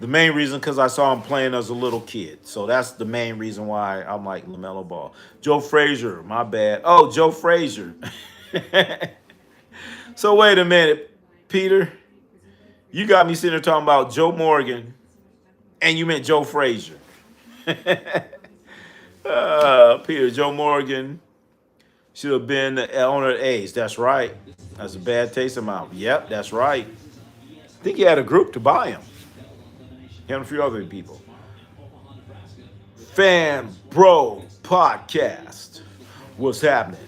the main reason because I saw him playing as a little kid. So that's the main reason why I'm like LaMelo Ball. Joe Frazier, my bad. Oh, Joe Frazier. So wait a minute, Peter. You got me sitting there talking about Joe Morgan And you meant Joe Frazier. Peter, Joe Morgan should have been the owner of the A's. That's right. That's a bad taste in my mouth. Yep, that's right. I think he had a group to buy him. Him and a few other people. Fan Bro Podcast. What's happening?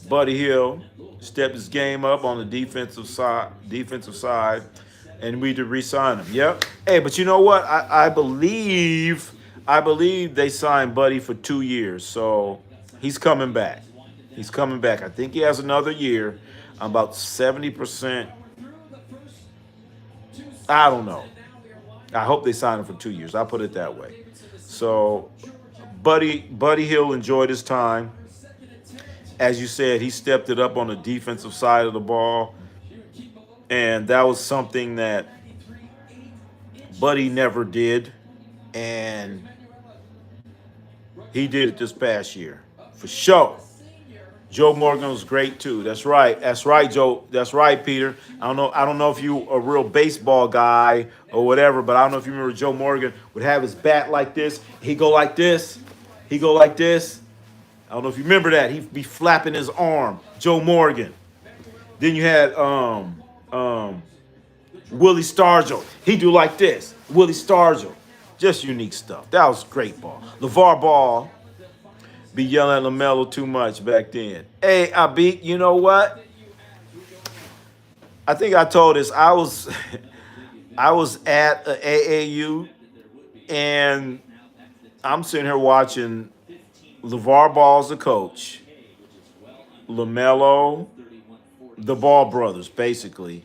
Buddy Hill stepped his game up on the defensive side, and we did re-sign him. Yep. Hey, but you know what? I believe they signed Buddy for 2 years, so he's coming back. He's coming back. I think he has another year. I'm about 70%. I don't know. I hope they sign him for 2 years. I'll put it that way. So Buddy Hill enjoyed his time. As you said, he stepped it up on the defensive side of the ball. And that was something that Buddy never did. And he did it this past year. For sure. Joe Morgan was great too. That's right. That's right, Joe. That's right, Peter. I don't know if you a real baseball guy or whatever, but I don't know if you remember Joe Morgan would have his bat like this. He go like this. He go like this. I don't know if you remember that. He'd be flapping his arm. Joe Morgan. Then you had Willie Stargell. He do like this. Willie Stargell. Just unique stuff. That was great ball. LeVar Ball be yelling at LaMelo too much back then. Hey, Abik, you know what? I think I told this. I was I was at a AAU, and I'm sitting here watching LeVar Ball's the coach, LaMelo, the Ball brothers, basically.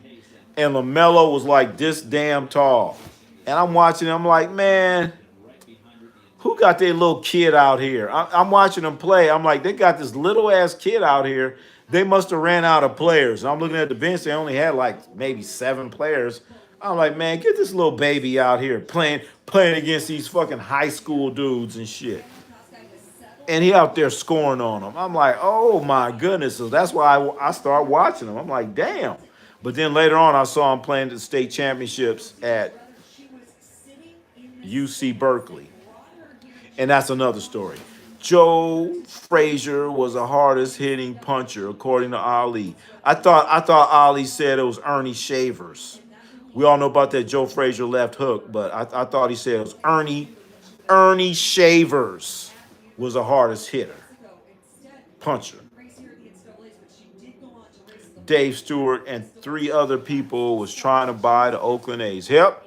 And LaMelo was like this damn tall. And I'm watching him, I'm like, man, who got their little kid out here? I'm watching them play. I'm like, they got this little ass kid out here. They must have ran out of players. And I'm looking at the bench. They only had like maybe 7 players. I'm like, man, get this little baby out here playing against these fucking high school dudes and shit. And he out there scoring on them. I'm like, oh my goodness. So that's why I started watching him. I'm like, damn. But then later on, I saw him playing the state championships at UC Berkeley. And that's another story. Joe Frazier was the hardest hitting puncher, according to Ali. I thought Ali said it was Ernie Shavers. We all know about that Joe Frazier left hook, but I thought he said it was Ernie Shavers was the hardest hitter, puncher. Dave Stewart and 3 other people was trying to buy the Oakland A's. Yep,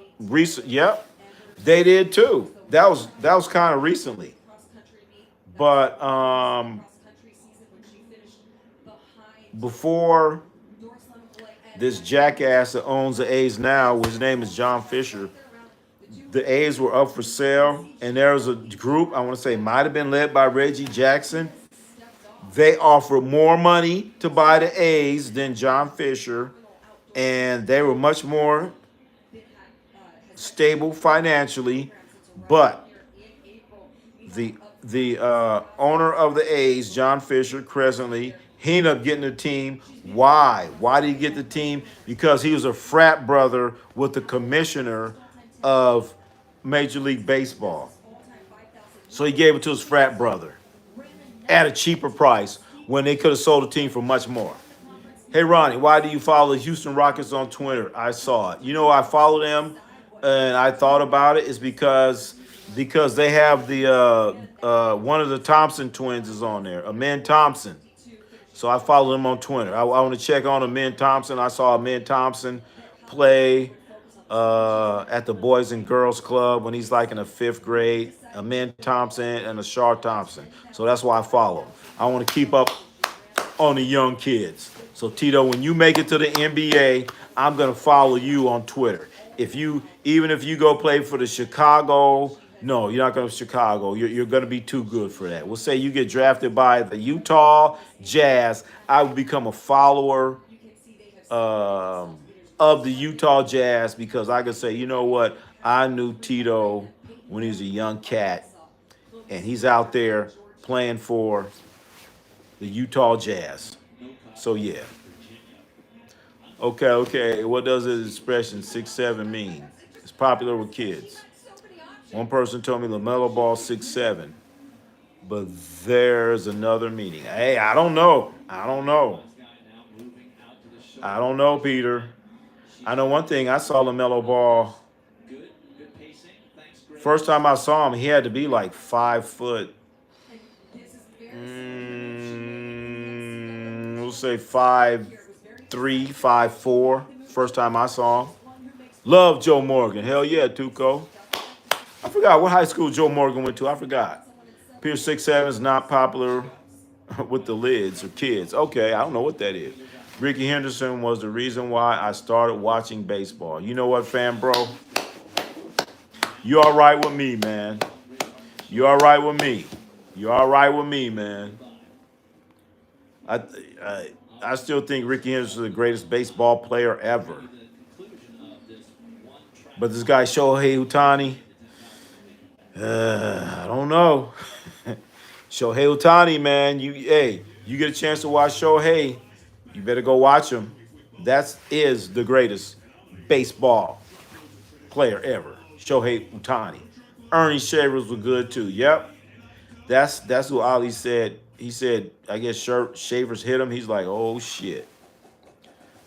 they did too. That was kind of recently. But before this jackass that owns the A's now, his name is John Fisher, the A's were up for sale, and there was a group, I want to say might have been led by Reggie Jackson. They offered more money to buy the A's than John Fisher, and they were much more stable financially, but the owner of the A's, John Fisher, presently, he ended up getting the team. Why? Why did he get the team? Because he was a frat brother with the commissioner of Major League Baseball. So he gave it to his frat brother at a cheaper price when they could have sold the team for much more. Hey, Ronnie, why do you follow the Houston Rockets on Twitter? I saw it. You know, I follow them, and I thought about it. It's because they have the one of the Thompson twins is on there, Amen Thompson. So I follow them on Twitter. I want to check on Amen Thompson. I saw Amen Thompson play at the Boys and Girls Club when he's like in the 5th grade. Amen Thompson and Ashar Thompson. So that's why I follow him. I want to keep up on the young kids. So Tito, when you make it to the NBA, I'm gonna follow you on Twitter. Even if you go play for the Chicago, no, you're not going to Chicago. You're going to be too good for that. We'll say you get drafted by the Utah Jazz. I would become a follower of the Utah Jazz because I could say, you know what? I knew Tito when he was a young cat, and he's out there playing for the Utah Jazz. So, yeah. Okay. What does his expression 6'7" mean? It's popular with kids. One person told me LaMelo Ball 6'7", but there's another meaning. Hey, I don't know. I don't know. I don't know, Peter. I know one thing. I saw LaMelo Ball. First time I saw him, he had to be like 5 foot. We'll say 5'3", 5'4". First time I saw him. Love Joe Morgan. Hell yeah, Tuco. I forgot what high school Joe Morgan went to. I forgot. Peter 6'7" is not popular with the lids or kids. Okay, I don't know what that is. Ricky Henderson was the reason why I started watching baseball. You know what, fan bro? You all right with me, man. You all right with me. You all right with me, man. I still think Ricky Henderson is the greatest baseball player ever. But this guy Shohei Ohtani, I don't know. Shohei Ohtani, man, you get a chance to watch Shohei, you better go watch him. That is the greatest baseball player ever. Shohei Ohtani. Ernie Shavers was good too. Yep. That's who Ali said. He said, I guess Shavers hit him. He's like, oh shit.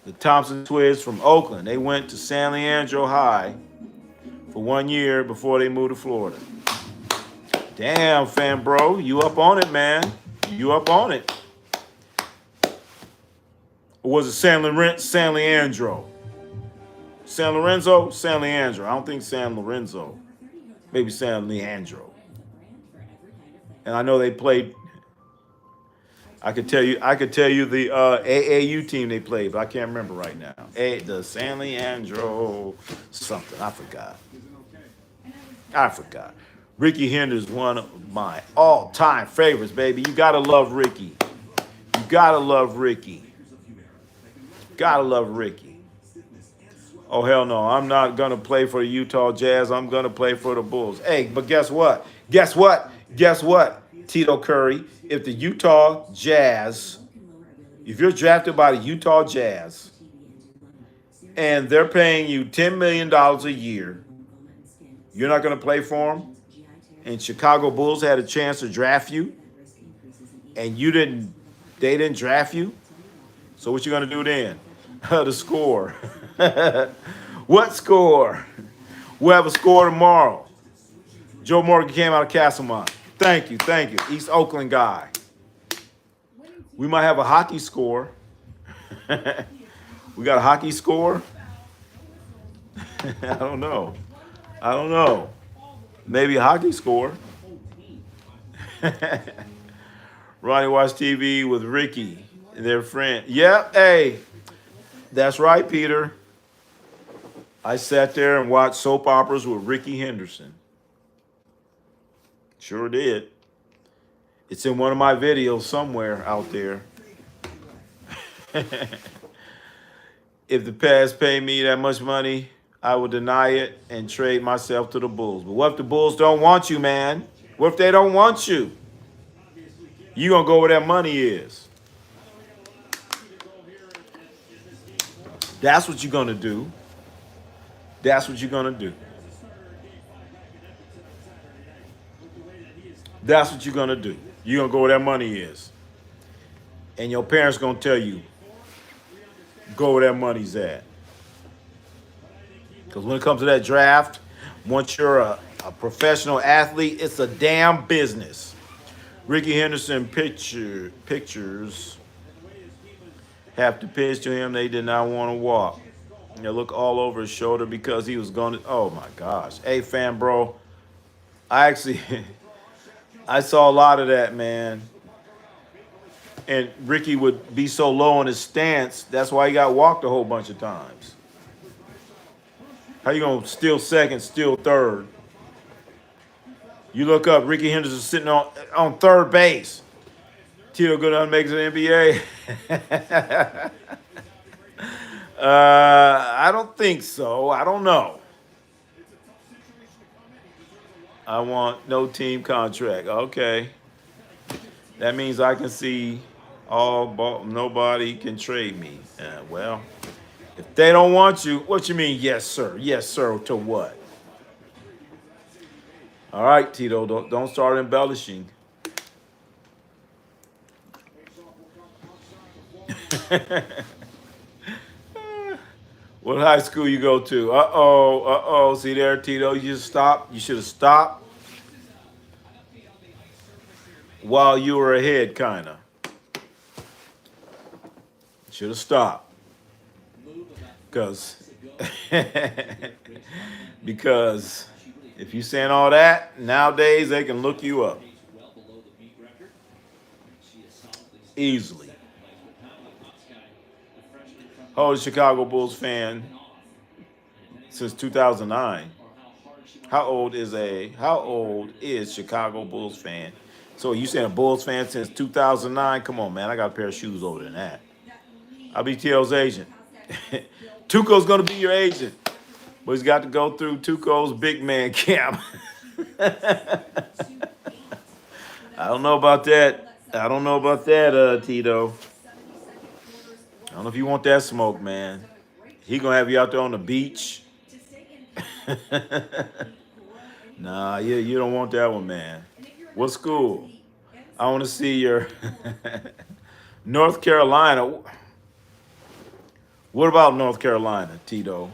The Thompson twins from Oakland. They went to San Leandro High for 1 year before they moved to Florida. Damn, fan bro. You up on it, man. You up on it. Or was it San Leandro? San Lorenzo? San Leandro. I don't think San Lorenzo. Maybe San Leandro. And I know they played. I could tell you the AAU team they played, but I can't remember right now. The San Leandro something. I forgot. Ricky Henderson is one of my all-time favorites, baby. You gotta love Ricky. You gotta love Ricky. Gotta love Ricky. Oh hell no! I'm not gonna play for the Utah Jazz. I'm gonna play for the Bulls. Hey, but guess what? Guess what? Tito Curry, if the Utah Jazz, if you're drafted by the Utah Jazz and they're paying you $10 million a year, you're not going to play for them? And Chicago Bulls had a chance to draft you and they didn't draft you? So what you going to do then? The score. What score? We'll have a score tomorrow. Joe Morgan came out of Castlemont. Thank you. East Oakland guy. We might have a hockey score. We got a hockey score? I don't know. Maybe a hockey score. Ronnie watched TV with Ricky, their friend. Yep, hey. That's right, Peter. I sat there and watched soap operas with Ricky Henderson. Sure did. It's in one of my videos somewhere out there. If the Pats pay me that much money, I will deny it and trade myself to the Bulls. But what if the Bulls don't want you, man? What if they don't want you? You gonna go where that money is. That's what you're gonna do. That's what you're gonna do. That's what you're going to do. You're going to go where that money is. And your parents going to tell you, go where that money's at. Because when it comes to that draft, once you're a professional athlete, it's a damn business. Ricky Henderson pictures have to pitch to him. They did not want to walk. And they look all over his shoulder because he was going to, oh my gosh. Hey, fan bro, I saw a lot of that, man. And Ricky would be so low on his stance, that's why he got walked a whole bunch of times. How you going to steal second, steal third? You look up, Ricky Henderson sitting on third base. Tito Goodon makes an NBA. I don't think so. I don't know. I want no team contract. Okay. That means I can see nobody can trade me. Well, if they don't want you, what you mean, yes, sir? Yes, sir, to what? All right, Tito, don't start embellishing. What high school you go to? Uh oh. See there, Tito. You just stopped. You should have stopped while you were ahead, kinda. Should have stopped, cause because if you saying all that nowadays, they can look you up easily. How old is Chicago Bulls fan since 2009? How old is Chicago Bulls fan? So you saying a Bulls fan since 2009? Come on, man. I got a pair of shoes older than that. I'll be TL's agent. Tuco's gonna be your agent, but he's got to go through Tuco's big man camp. I don't know about that. I don't know about that, Tito. I don't know if you want that smoke, man. He gonna have you out there on the beach. Nah, you don't want that one, man. What school? I want to see your North Carolina. What about North Carolina, Tito?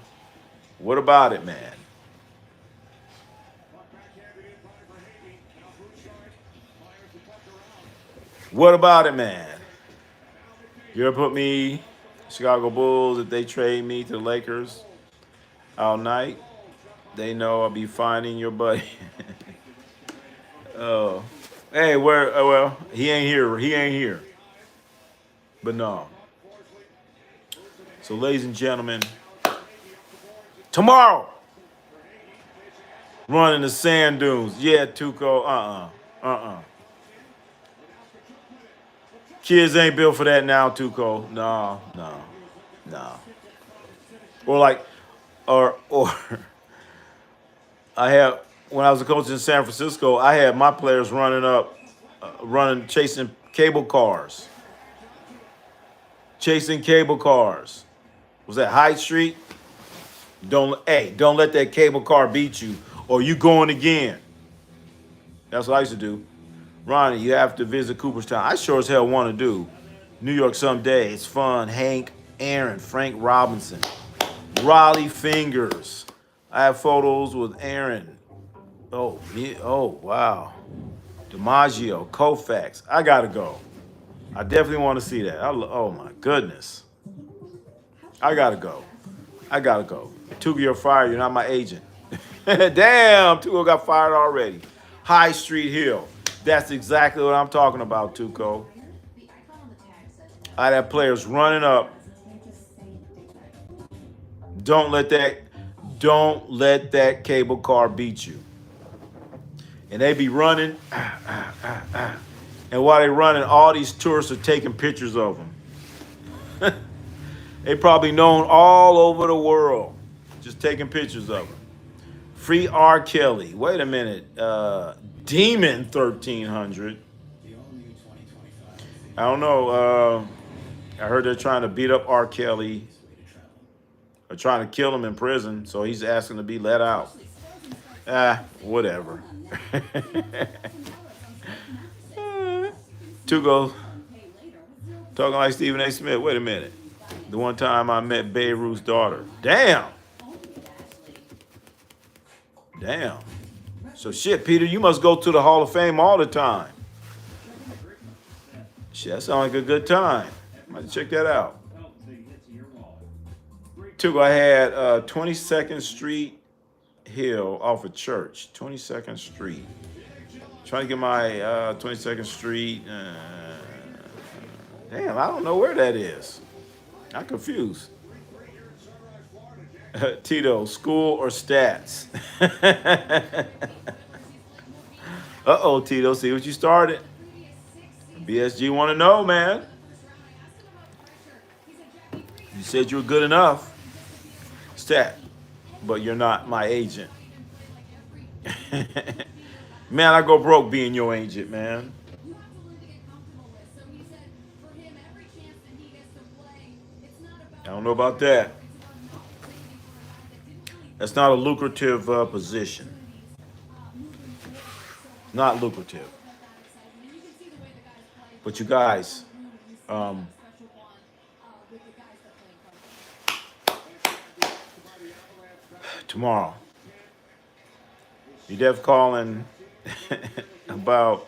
What about it, man? What about it, man? You ever put me, Chicago Bulls, if they trade me to the Lakers all night, they know I'll be finding your buddy. Oh, hey, where? Well, he ain't here. He ain't here. But no. So, ladies and gentlemen, tomorrow, running the sand dunes. Yeah, Tuco. Kids ain't built for that now, Tuco. No. Or like, or I have when I was a coach in San Francisco, I had my players chasing cable cars, Was that High Street? Don't let that cable car beat you, or you going again. That's what I used to do. Ronnie, you have to visit Cooperstown. I sure as hell want to do New York someday. It's fun. Hank Aaron, Frank Robinson, Raleigh Fingers. I have photos with Aaron. Oh, me. Oh, wow. DiMaggio, Koufax. I gotta go. I definitely want to see that. Oh my goodness. I gotta go. Tuga, you're fired. You're not my agent. Damn, Tuga got fired already. High Street Hill. That's exactly what I'm talking about, Tuco. I have players running up. Don't let that cable car beat you. And they be running, and while they running, all these tourists are taking pictures of them. They probably known all over the world, just taking pictures of them. Free R. Kelly. Wait a minute. Demon 1300. I don't know. I heard they're trying to beat up R. Kelly, or trying to kill him in prison, so he's asking to be let out. Whatever. Tugo talking like Stephen A. Smith. Wait a minute. The one time I met Babe Ruth's daughter. Damn. So shit, Peter, you must go to the Hall of Fame all the time. Shit, that sounds like a good time. I might check that out. Tugo, I had 22nd Street Hill off of Church. 22nd Street. Trying to get my 22nd Street. Damn, I don't know where that is. I'm confused. Tito, school or stats? Uh-oh, Tito, see what you started? BSG want to know, man. You said you were good enough. Stat, but you're not my agent. Man, I go broke being your agent, man. I don't know about that. That's not a lucrative position. Not lucrative. But you guys, um, tomorrow, you def calling about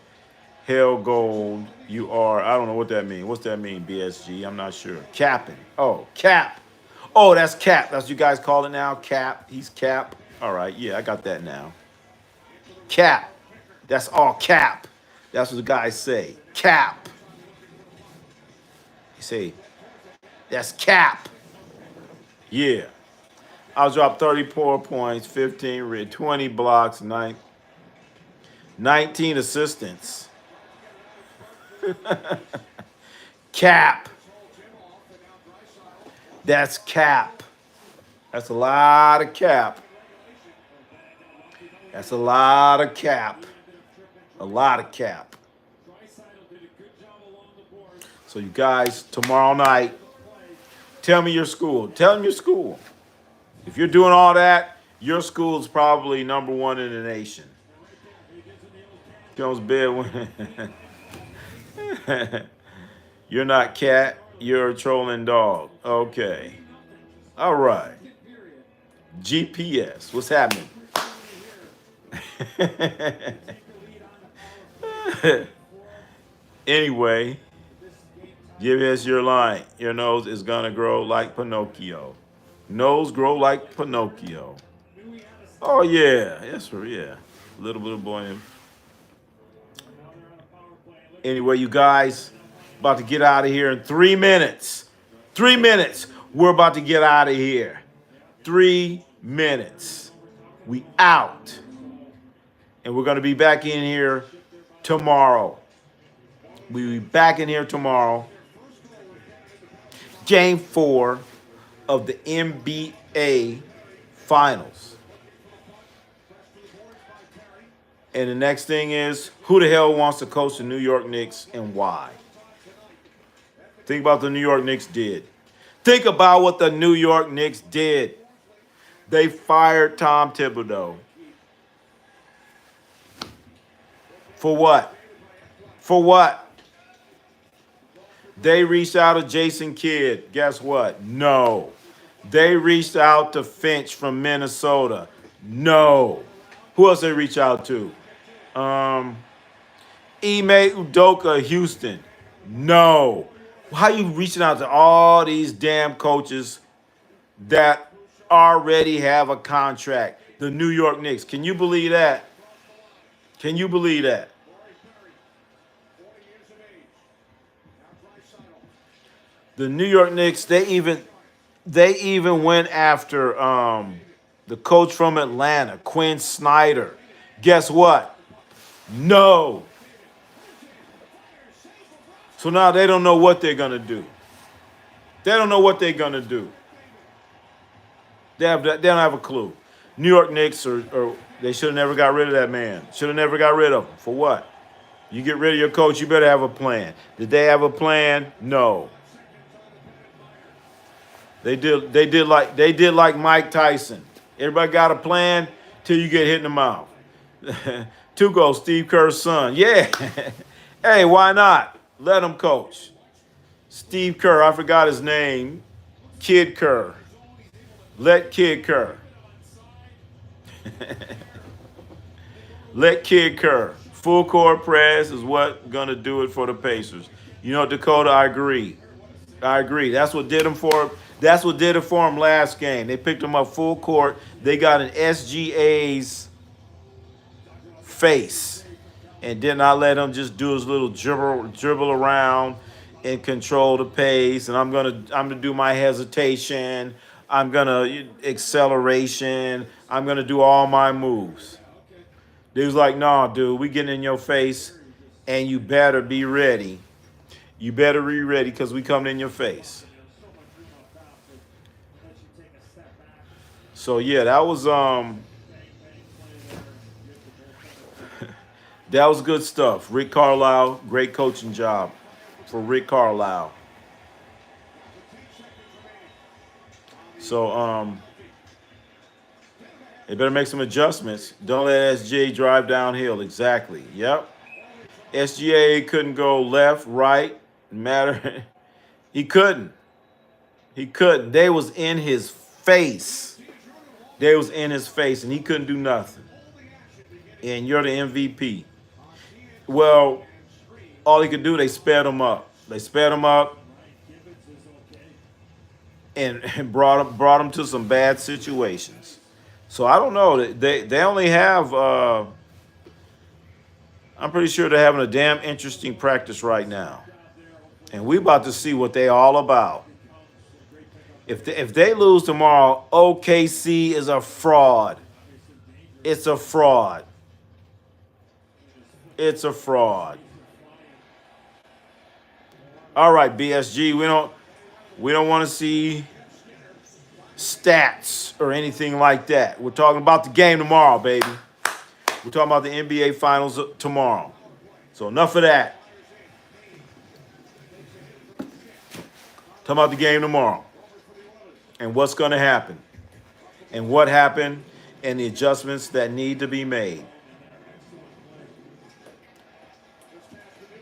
hell gold. You are, I don't know what that means. What's that mean, BSG? I'm not sure. Capping. Oh, cap. Oh, that's cap. That's what you guys call it now? Cap. He's cap. All right. Yeah, I got that now. Cap. That's all cap. That's what the guys say. Cap. You say, that's cap. Yeah. I'll drop 34 points, 15 red, 20 blocks, 19 assistants. Cap. That's cap. That's a lot of cap. That's a lot of cap. A lot of cap. So you guys, tomorrow night, tell me your school. Tell them your school. If you're doing all that, your school is probably #1 in the nation. Comes bed when you're not cat, you're a trolling dog. Okay. All right. GPS. What's happening? Anyway, GPS, you're lying. Your nose is gonna grow like Pinocchio. Nose grow like Pinocchio. Oh yeah, yes sir, yeah. A little bit of boy. Anyway, you guys, about to get out of here in 3 minutes. 3 minutes. We're about to get out of here. 3 minutes. We out. And we're gonna be back in here tomorrow. We'll be back in here tomorrow. Game 4 of the NBA Finals. And the next thing is, who the hell wants to coach the New York Knicks and why? Think about what the New York Knicks did. Think about what the New York Knicks did. They fired Tom Thibodeau. For what? For what? They reached out to Jason Kidd. Guess what? No. They reached out to Finch from Minnesota. No. Who else they reach out to? Ime Udoka, Houston. No. How you reaching out to all these damn coaches that already have a contract? The New York Knicks. Can you believe that? Can you believe that? The New York Knicks, they even went after the coach from Atlanta, Quinn Snyder. Guess what? No. So now they don't know what they're gonna do. They don't know what they're gonna do. They don't have a clue. New York Knicks or they should have never got rid of that man. Should have never got rid of him. For what? You get rid of your coach, you better have a plan. Did they have a plan? No. They did like Mike Tyson. Everybody got a plan till you get hit in the mouth. Two goals, Steve Kerr's son. Yeah. Hey, why not? Let him coach. Steve Kerr, I forgot his name. Kid Kerr. Let Kid Kerr. Let Kid Kerr. Full court press is what gonna do it for the Pacers. You know, Dakota, I agree. I agree. That's what did him for. That's what did it for him last game. They picked him up full court. They got an SGA's face and did not let him just do his little dribble around and control the pace. And I'm gonna do my hesitation. I'm gonna acceleration. I'm gonna do all my moves. They was like, "Nah, dude, we getting in your face, and you better be ready. You better be ready because we coming in your face." So yeah, that was that was good stuff. Rick Carlisle, great coaching job for Rick Carlisle. So They better make some adjustments. Don't let SGA drive downhill. Exactly. Yep. SGA couldn't go left, right, matter. He couldn't. He couldn't. They was in his face. They was in his face, and he couldn't do nothing. And you're the MVP. Well, all he could do, they sped him up. They sped him up and brought him to some bad situations. So I don't know. They only have. I'm pretty sure they're having a damn interesting practice right now, and we about to see what they all about. If they lose tomorrow, OKC is a fraud. It's a fraud. It's a fraud. All right, BSG, we don't want to see stats or anything like that. We're talking about the game tomorrow, baby. We're talking about the NBA Finals tomorrow. So enough of that. Talking about the game tomorrow and what's going to happen and what happened and the adjustments that need to be made.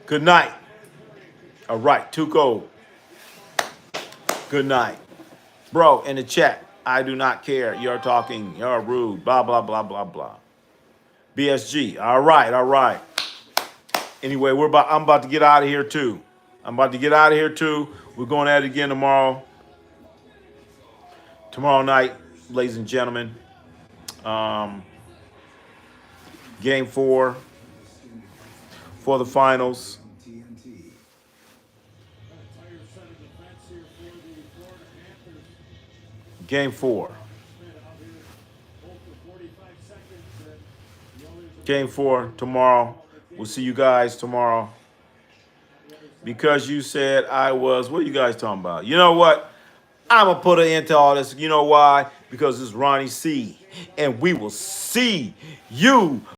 Good night. All right, Tuco. Good night. Bro, in the chat, I do not care. You're talking, you're rude, blah, blah, blah, blah, blah. BSG, all right, all right. Anyway, I'm about to get out of here too. We're going at it again tomorrow. Tomorrow night, ladies and gentlemen. Game 4 for the finals. Game 4. Game 4 tomorrow. We'll see you guys tomorrow. Because you said I was, what are you guys talking about? You know what? I'm going to put an end to all this. You know why? Because it's Ronnie C. And we will see you